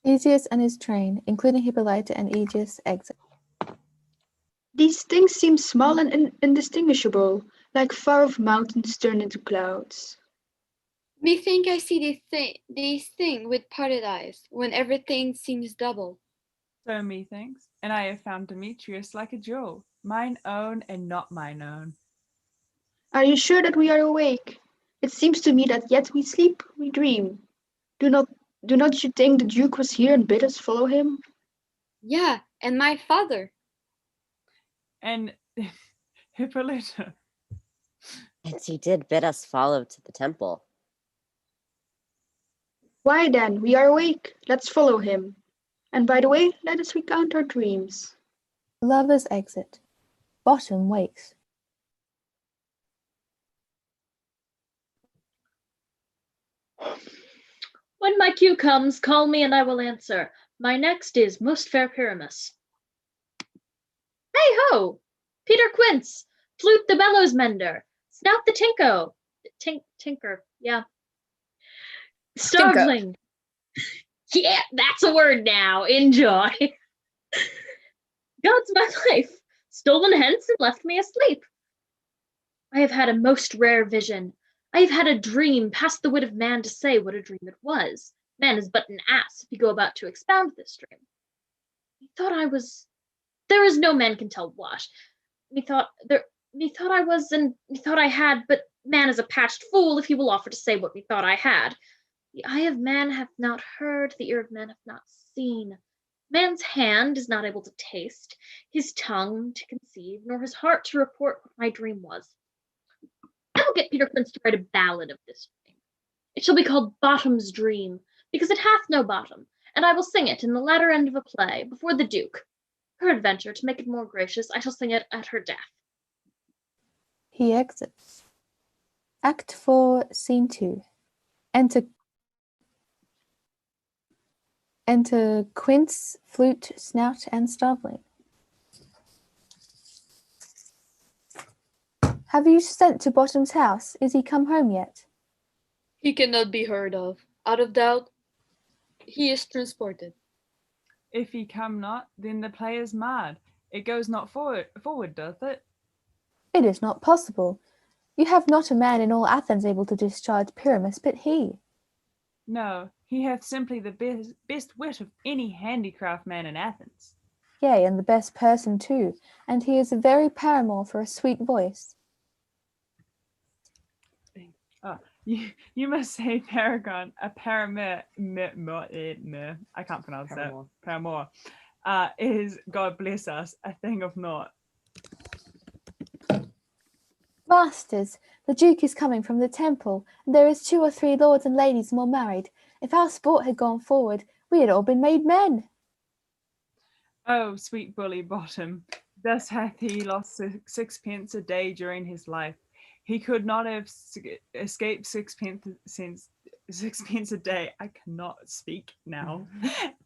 Theseus and his train, including Hippolyta and Aegeus, exit. These things seem small and indistinguishable, like far-off mountains turned into clouds. Methink I see these things with parted eyes, when everything seems double. So methinks, and I have found Demetrius like a jewel, mine own and not mine own. Are you sure that we are awake? It seems to me that yet we sleep, we dream. Do not do not you think the Duke was here and bid us follow him? Yeah, and my father. And Hippolyta. And he did bid us follow to the temple. Why then, we are awake. Let's follow him. And by the way, let us recount our dreams. Lovers exit. Bottom wakes. When my cue comes, call me and I will answer. My next is most fair Pyramus. Hey ho! Peter Quince, flute the bellows mender, snout the tinker, yeah. Starveling. Yeah, that's a word now. Enjoy. God's my life, stolen hence and left me asleep. I have had a most rare vision. I have had a dream past the wit of man to say what a dream it was. Man is but an ass if you go about to expound this dream. Methought I was. There is no man can tell what. Methought I was, and methought I had, but man is a patched fool if he will offer to say what methought I had. The eye of man hath not heard, the ear of man hath not seen. Man's hand is not able to taste, his tongue to conceive, nor his heart to report what my dream was. I will get Peter Quince to write a ballad of this dream. It shall be called Bottom's Dream, because it hath no bottom, and I will sing it in the latter end of a play, before the Duke. Peradventure, to make it more gracious, I shall sing it at her death. He exits. Act 4, Scene 2. Enter Quince, flute, snout, and starveling. Have you sent to Bottom's house? Is he come home yet? He cannot be heard of. Out of doubt, he is transported. If he come not, then the play is mad. It goes not forward, doth it? It is not possible. You have not a man in all Athens able to discharge Pyramus but he. No, he hath simply the best wit of any handicraft man in Athens. Yea, and the best person too, and he is a very paramour for a sweet voice. You must say paragon, a paramour, I can't pronounce Paramour. that. Paramour. Is, God bless us, a thing of naught. Masters, the Duke is coming from the temple, and there is 2 or 3 lords and ladies more married. If our sport had gone forward, we had all been made men. Oh, sweet bully Bottom, thus hath he lost sixpence a day during his life. He could not have escaped sixpence a day. I cannot speak now.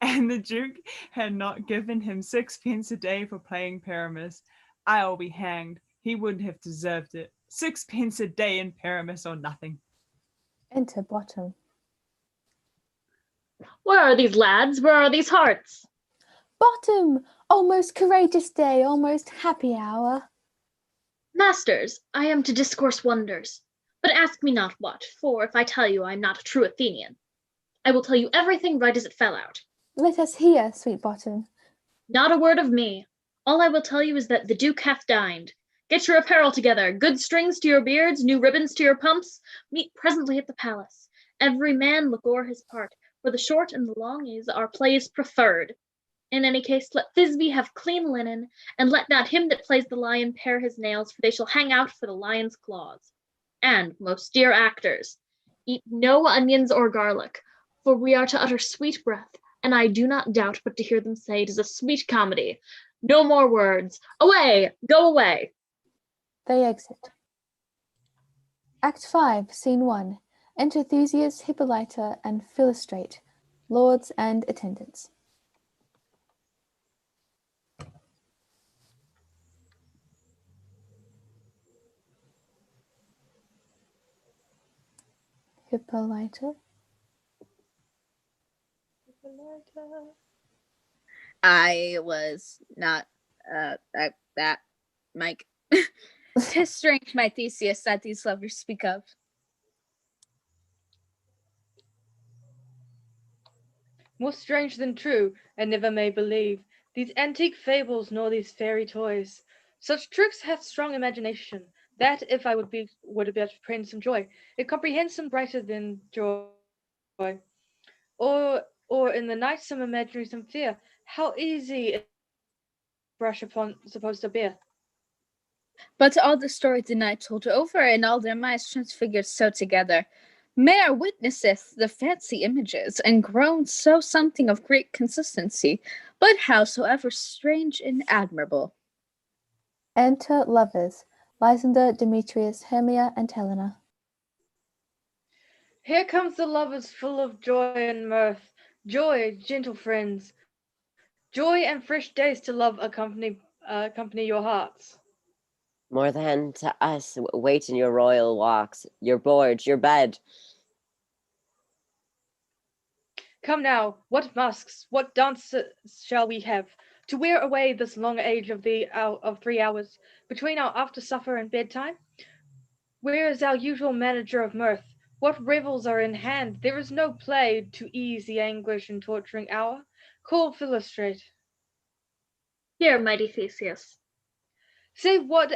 And the Duke had not given him sixpence a day for playing Paramus. I'll be hanged. He wouldn't have deserved it. Sixpence a day in Paramus or nothing. Enter Bottom. Where are these lads? Where are these hearts? Bottom! Almost courageous day, almost happy hour. Masters, I am to discourse wonders. But ask me not what, for if I tell you I am not a true Athenian, I will tell you everything right as it fell out. Let us hear, sweet Bottom. Not a word of me. All I will tell you is that the Duke hath dined. Get your apparel together, good strings to your beards, new ribbons to your pumps. Meet presently at the palace. Every man look o'er his part, for the short and the long is our plays preferred. In any case, let Thisbe have clean linen, and let not him that plays the lion pare his nails, for they shall hang out for the lion's claws. And, most dear actors, eat no onions or garlic, for we are to utter sweet breath, and I do not doubt but to hear them say it is a sweet comedy. No more words. Away! Go away! They exit. Act 5, Scene 1. Enter Theseus, Hippolyta, and Philostrate, lords and attendants. Hippolyta. I was not that Mike. 'Tis strange, my Theseus, that these lovers speak of. More strange than true, and never may believe these antique fables nor these fairy toys. Such tricks hath strong imagination, that if I would about print some joy, it comprehends some brighter than joy. Or in the night some imaginary some fear. How easy is brush upon supposed to bear. But all the story the night told over, and all their minds transfigured so together. Mayor witnesseth the fancy images, and grown so something of great consistency, but howsoever strange and admirable. Enter lovers, Lysander, Demetrius, Hermia, and Helena. Here comes the lovers full of joy and mirth. Joy, gentle friends, joy and fresh days to love accompany your hearts. More than to us wait in your royal walks, your board, your bed. Come now, what masks, what dances shall we have, to wear away this long age of 3 hours, between our after supper and bedtime? Where is our usual manager of mirth? What revels are in hand? There is no play to ease the anguish and torturing hour. Call Philostrate. Here, mighty Theseus. Say what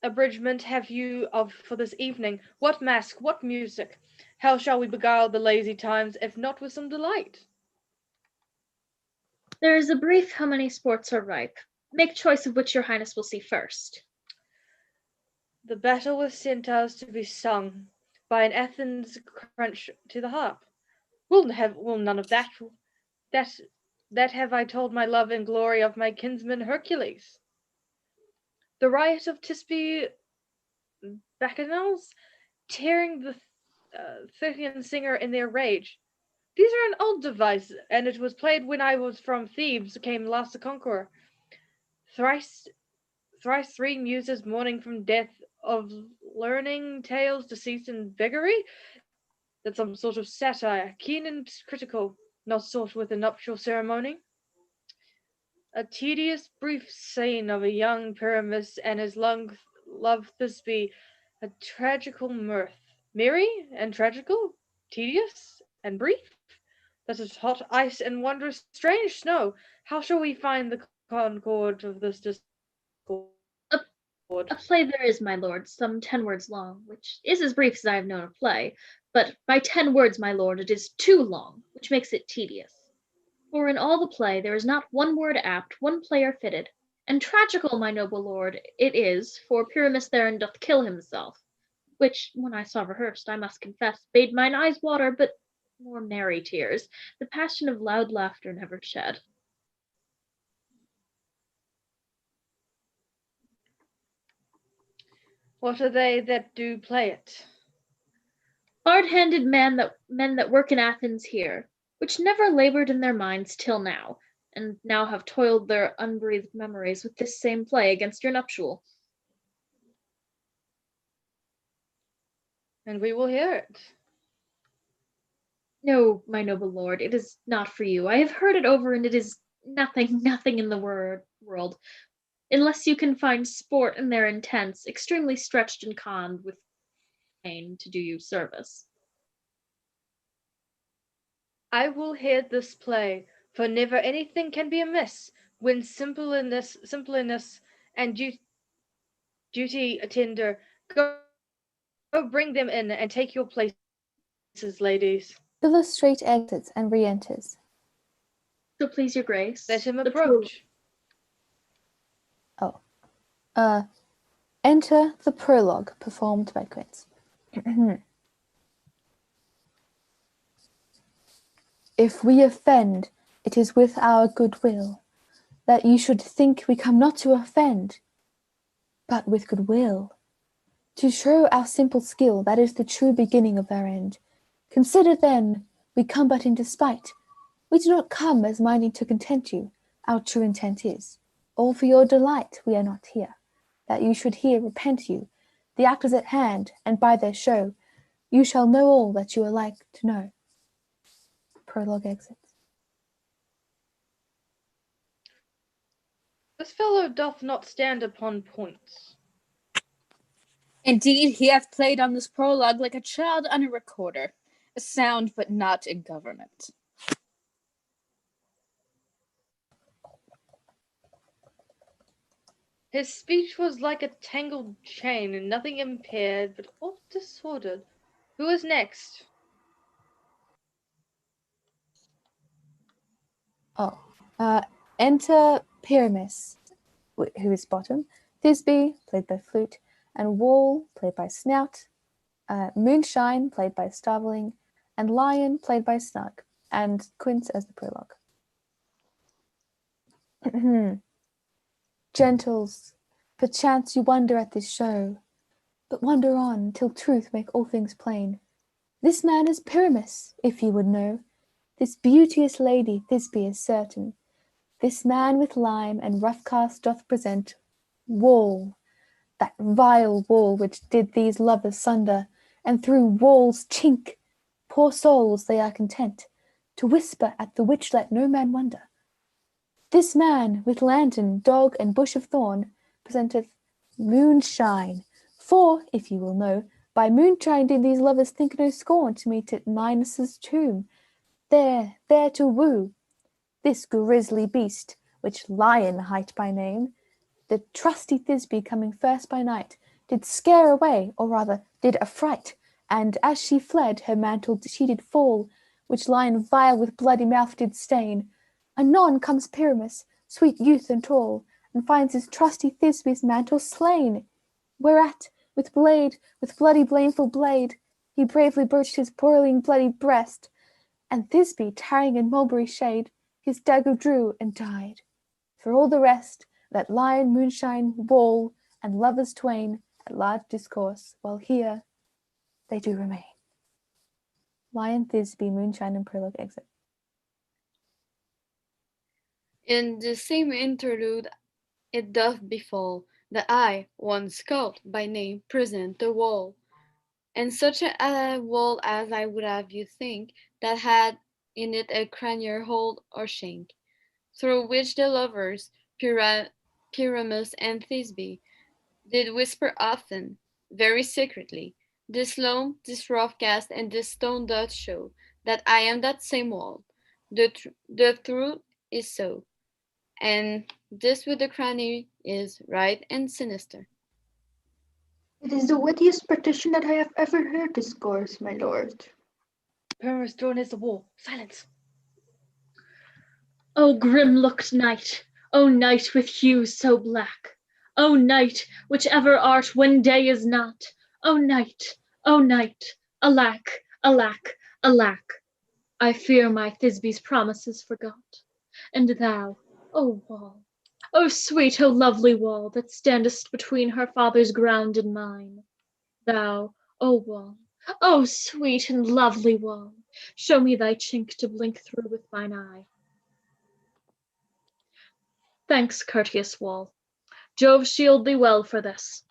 abridgment have you of for this evening? What mask, what music? How shall we beguile the lazy times, if not with some delight? There is a brief how many sports are ripe. Make choice of which your highness will see first. The battle with centaurs to be sung by an Athens crunch to the harp. Will none of that. That have I told my love and glory of my kinsman Hercules. The riot of Tisbe bacchanals, tearing the Thyrsian singer in their rage. These are an old device, and it was played when I was from Thebes came last the conqueror. Thrice 3 muses mourning from death, of learning tales, deceit, and beggary. That's some sort of satire, keen and critical, not sought with a nuptial ceremony. A tedious brief scene of a young Pyramus and his love Thisbe, a tragical mirth. Merry and tragical, tedious and brief? That is hot ice and wondrous strange snow. How shall we find the concord of this discord? A play there is, my lord, some 10 words long, which is as brief as I have known a play, but by 10 words, my lord, it is too long, which makes it tedious. For in all the play there is not one word apt, one player fitted, and tragical, my noble lord, it is, for Pyramus therein doth kill himself, which, when I saw rehearsed, I must confess, bade mine eyes water, but more merry tears, the passion of loud laughter never shed. What are they that do play it? Hard-handed men that work in Athens here, which never laboured in their minds till now, and now have toiled their unbreathed memories with this same play against your nuptial. And we will hear it. No, my noble lord, it is not for you. I have heard it over, and it is nothing in the world, unless you can find sport in their intents, extremely stretched and conned with pain to do you service. I will hear this play, for never anything can be amiss when simpleness and duty attender. Go bring them in and take your places, ladies. Illustrate exits and re-enters. So please your grace. Let him the approach. Enter the prologue performed by Quince. If we offend, it is with our good will, that you should think we come not to offend, but with good will. To show our simple skill, that is the true beginning of our end. Consider then, we come but in despite. We do not come as minding to content you, our true intent is. All for your delight we are not here, that you should here repent you. The act is at hand, and by their show, you shall know all that you are like to know. Prologue exits. This fellow doth not stand upon points. Indeed, he hath played on this prologue like a child on a recorder, a sound but not in government. His speech was like a tangled chain, and nothing impaired, but all disordered. Who is next? Enter Pyramus, who is bottom, Thisbe, played by Flute, and Wall, played by Snout, Moonshine, played by Starveling, and Lion, played by Snug, and Quince as the prologue. Gentles, perchance you wonder at this show, but wonder on till truth make all things plain. This man is Pyramus, if ye would know. This beauteous lady Thisbe is certain. This man with lime and rough cast doth present Wall, that vile Wall which did these lovers sunder, and through Wall's chink, poor souls, they are content to whisper at the which let no man wonder. This man with lantern, dog, and bush of thorn presenteth Moonshine, for, if you will know, by moonshine did these lovers think no scorn to meet at Minos' tomb, there to woo. This grisly beast, which Lion hight by name, the trusty Thisbe coming first by night, did scare away, or rather did affright, and as she fled, her mantle she did fall, which Lion vile with bloody mouth did stain. Anon comes Pyramus, sweet youth and tall, and finds his trusty Thisbe's mantle slain. Whereat, with bloody blameful blade, he bravely broached his boiling bloody breast, and Thisbe, tarrying in mulberry shade, his dagger drew and died. For all the rest, let Lion, Moonshine, Wall, and lovers twain at large discourse, while here they do remain. Lion, Thisbe, Moonshine, and prologue exit. In the same interlude it doth befall that I, one Scout by name, present the wall, and such a wall as I would have you think that had in it a cranier hole or shank, through which the lovers, Pyramus and Thisbe, did whisper often, very secretly, this loam, this rough cast, and this stone doth show that I am that same wall. The truth is so, and this with the cranny is right and sinister. It is the wittiest petition that I have ever heard discourse, my lord. Perma's drawn is the wall. Silence. O grim-looked night, O night with hues so black, O night, whichever art when day is not, O night, alack, alack, alack, I fear my Thisbe's promises forgot. And thou, O wall, O sweet, O lovely wall, that standest between her father's ground and mine, thou, O wall, O sweet and lovely wall, show me thy chink to blink through with mine eye. Thanks, courteous wall. Jove shield thee well for this.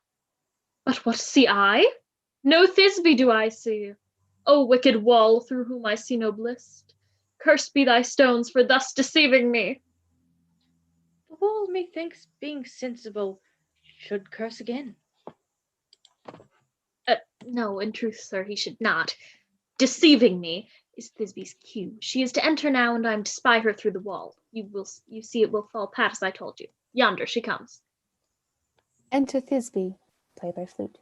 But what see I? No Thisbe do I see. O wicked wall, through whom I see no bliss. Cursed be thy stones for thus deceiving me. The wall, methinks, being sensible, should curse again. No, in truth, sir, he should not. Deceiving me is Thisbe's cue. She is to enter now, and I am to spy her through the wall. You see it will fall pat as I told you. Yonder she comes. Enter Thisbe, played by flute.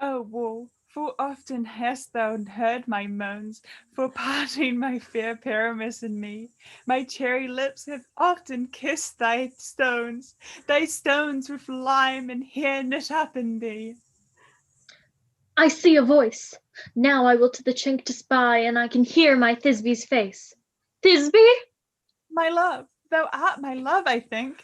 O wall, full often hast thou heard my moans, for parting my fair Paramus and me. My cherry lips have often kissed thy stones with lime and hair knit up in thee. I see a voice. Now I will to the chink to spy, and I can hear my Thisbe's face. Thisbe? My love, thou art my love, I think.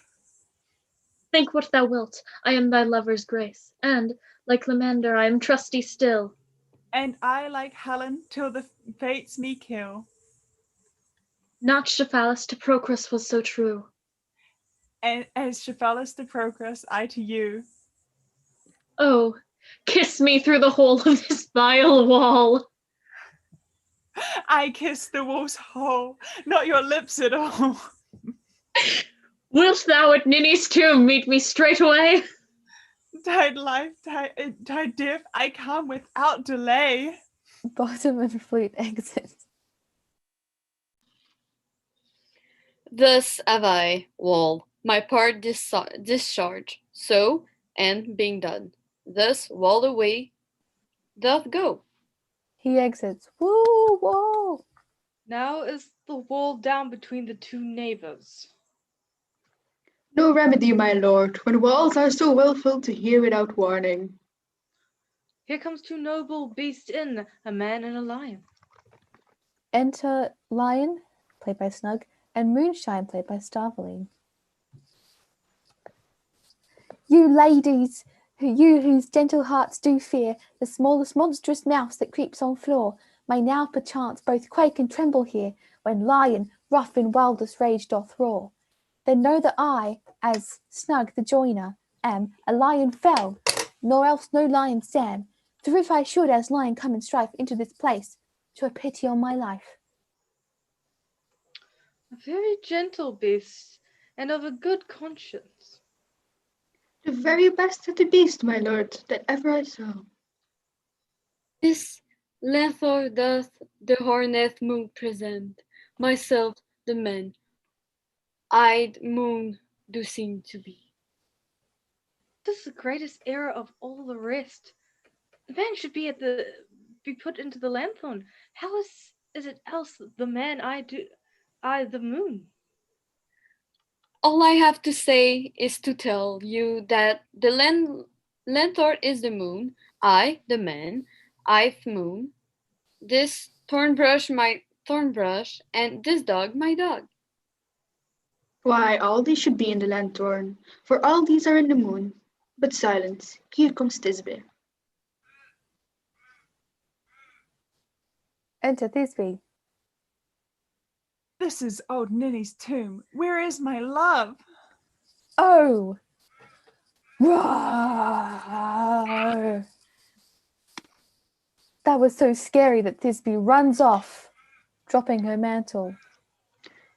Think what thou wilt. I am thy lover's grace, and, like Lamander, I am trusty still. And I, like Helen, till the fates me kill. Not Cephalus to Procrus was so true. And as Cephalus to Procrus, I to you. Oh, kiss me through the hole of this vile wall. I kiss the wall's hole, not your lips at all. Wilt thou at Ninny's tomb meet me straightway? Died life, died death, I come without delay. Bottom and flute exit. Thus have I, wall, my part discharged, so, and being done, thus wall away doth go. He exits. Woo, whoa. Now is the wall down between the two neighbors. No remedy, my lord, when walls are so wilful to hear without warning. Here comes two noble beasts in, a man and a lion. Enter Lion, played by Snug, and Moonshine, played by Starveling. You ladies, you whose gentle hearts do fear the smallest monstrous mouse that creeps on floor, may now perchance both quake and tremble here, when Lion, rough in wildest rage, doth roar. Then know that I, as Snug the joiner, am a lion fell, nor else no lion sam. For if I should as lion come in strife into this place, 'twere pity on my life. A very gentle beast, and of a good conscience. The very best of the beast, my lord, that ever I saw. This Lenthor doth the horned moon present, myself the man, eyed moon do seem to be. This is the greatest error of all the rest. The man should be put into the lanthorn. How is it else the man I the moon? All I have to say is to tell you that the Lenthor is the moon, I the man, I've moon, this thornbrush my thornbrush, and this dog my dog. Why, all these should be in the lanthorn, for all these are in the moon. But silence, here comes Thisbe. Enter Thisbe. This is old Ninny's tomb. Where is my love? Oh! Roar! That was so scary that Thisbe runs off, dropping her mantle.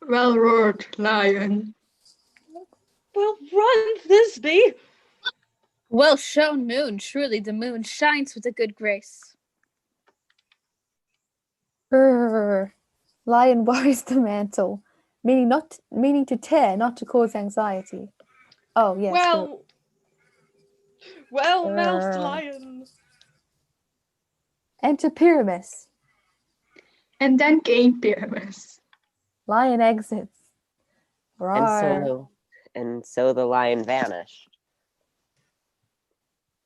Well roared, lion. Well run, Thisbe! Well shown, moon. Truly the moon shines with a good grace. Brrr. Lion worries the mantle, meaning to tear, not to cause anxiety. Oh yes. Well, Well-mouthed lion. Enter Pyramus. And then came Pyramus. Lion exits. And Roar. so the lion vanished.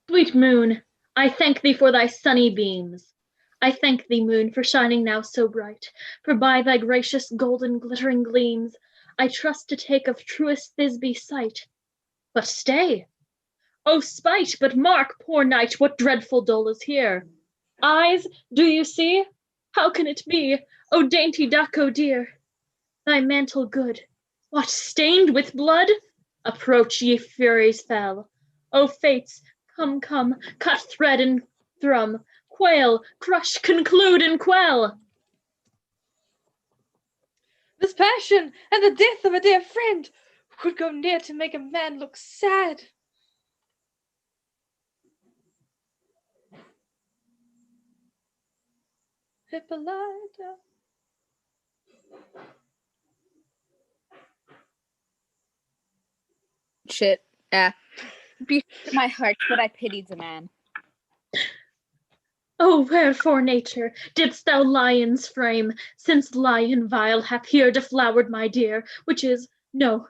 Sweet moon, I thank thee for thy sunny beams. I thank thee, moon, for shining now so bright, for by thy gracious golden glittering gleams I trust to take of truest Thisbe sight. But stay! O spite, but mark, poor knight, what dreadful dole is here. Eyes, do you see? How can it be? O dainty duck, O dear! Thy mantle good, what, stained with blood? Approach, ye furies fell. O fates, come, come, cut thread and thrum, quail, crush, conclude, and quell. This passion and the death of a dear friend would go near to make a man look sad. Hippolyta. Shit. Be my heart, but I pitied the man. O wherefore, nature, didst thou lions frame, since lion vile hath here deflowered my dear, which is, no,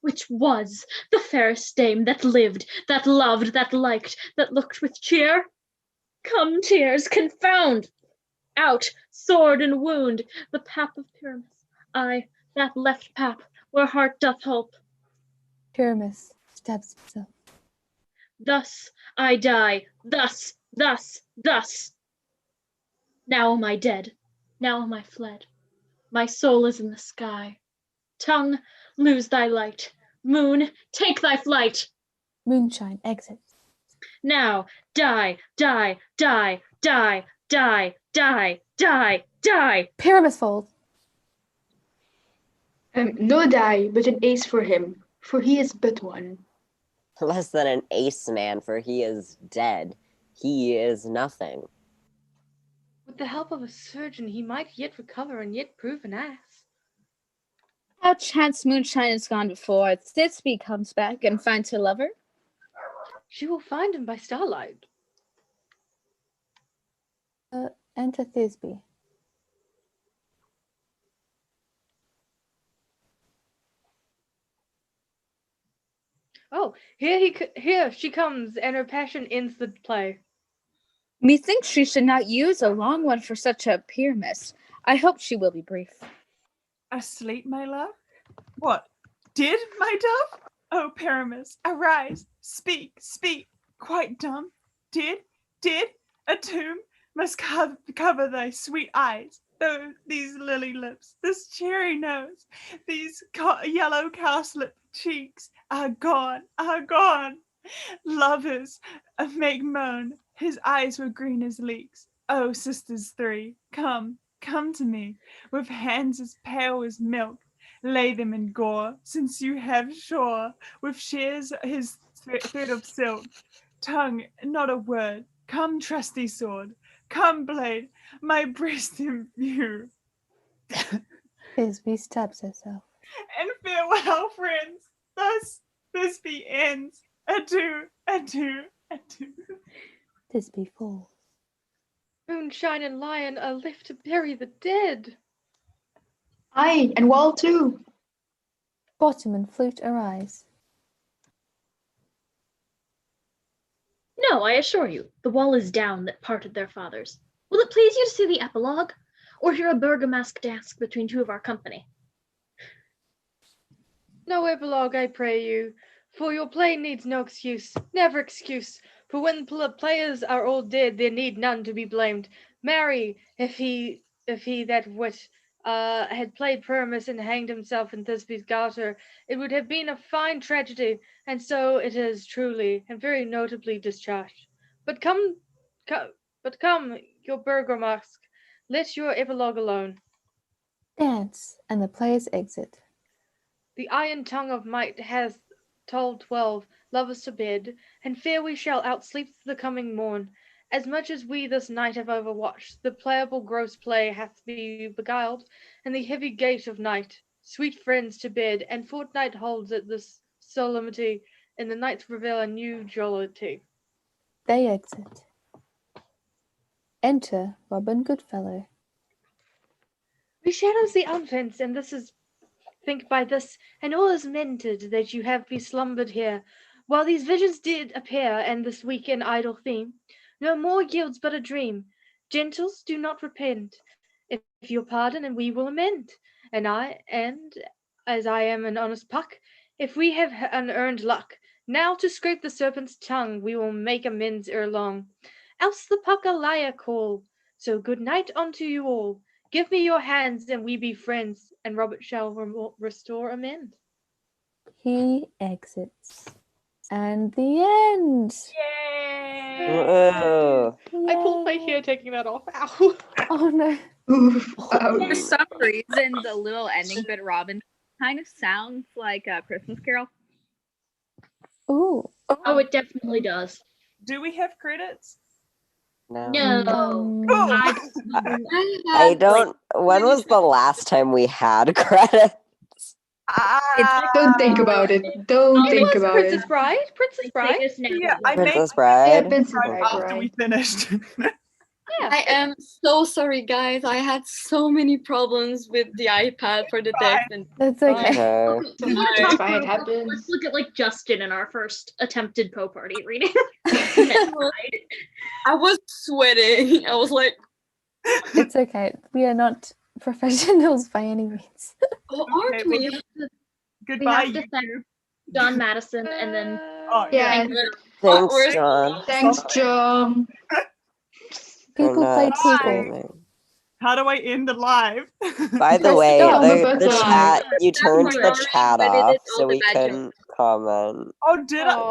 which was the fairest dame that lived, that loved, that liked, that looked with cheer? Come, tears, confound! Out, sword and wound, the pap of Pyramus, ay, that left pap, where heart doth hope. Pyramus stabs himself. Thus I die, thus. Now am I dead, now am I fled. My soul is in the sky. Tongue, lose thy light. Moon, take thy flight. Moonshine exits. Now, die. Pyramus falls. No die, but an ace for him, for he is but one. Less than an ace man, for he is dead. He is nothing. With the help of a surgeon, he might yet recover and yet prove an ass. How chance Moonshine is gone before Thisbe comes back and finds her lover? She will find him by starlight. Enter Thisbe. Oh, here she comes, and her passion ends the play. Methinks she should not use a long one for such a Pyramus. I hope she will be brief. Asleep, my love? What? Did, my dove? Oh, Pyramus, arise, speak, quite dumb. Did, a tomb must cover thy sweet eyes, these lily lips, this cherry nose, these yellow cowslip cheeks are gone. Lovers make moan, his eyes were green as leeks. Oh, sisters three, come to me, with hands as pale as milk. Lay them in gore, since you have sure, with shears his thread of silk. Tongue, not a word. Come, trusty sword. Come, blade, my breast imbue. Thisbe stabs herself. And farewell, friends. Thus this be ends. Adieu. Thisbe falls. Moonshine and lion are left to bury the dead. Aye, and wall too. Bottom and flute arise. No, I assure you, the wall is down that parted their fathers. Will it please you to see the epilogue, or hear a bergamasque dance between two of our company? No epilogue, I pray you, for your play needs no excuse, never excuse. For when players are all dead, there need none to be blamed. Marry, if he that wit had played Pyramus and hanged himself in Thisbe's garter, it would have been a fine tragedy, and so it is truly and very notably discharged. But come, your Bergermask, let your epilogue alone. Dance, and the players exit. The iron tongue of might hath told 12 lovers to bed, and fair we shall outsleep the coming morn. As much as we this night have overwatched, the playable gross play hath be beguiled, and the heavy gate of night. Sweet friends to bed, and fortnight holds it this solemnity, and the knights reveal a new jollity. They exit. Enter Robin Goodfellow. We shadows the unfence, and this is think by this, and all is mended that you have be slumbered here. While these visions did appear, and this weak and idle theme, no more yields but a dream. Gentles, do not repent. If you'll pardon, and we will amend. And as I am an honest puck, if we have unearned luck, now to scrape the serpent's tongue, we will make amends ere long. Else the puck a liar call. So good night unto you all. Give me your hands, and we be friends, and Robert shall restore amend. He exits. And the end. Yay! Whoa. I pulled my Yay. hair taking that off. Ow. Oh no. Oof, For ouch. some reason, the little ending bit Robin kind of sounds like a Christmas Carol. Ooh. Oh, it definitely does. Do we have credits? No. No. Oh. I don't. When was the last time we had credits? Don't think about it. Don't It think was about Princess it. Bride? Princess Bride? Yeah, I made Princess Yeah, Bride. Princess right Bride, after we right. finished. Yeah. I am so sorry, guys. I had so many problems with the iPad for the text. And That's okay. Okay. It's fine, it Let's happens. look at like Justin in our first attempted co-party reading. I was sweating. I was like, It's okay. We are not professionals by any means. oh, Okay, aren't well, we? We Goodbye. have to thank John Madison and then Oh, Yeah, Thanks, we're- John. thanks, John. For People play not people. streaming. How do I end the live? By the Press way, stop. the Button. chat, you turned the Sorry, chat but it off is all so the we bad jokes. couldn't comment. Oh, did I? Oh.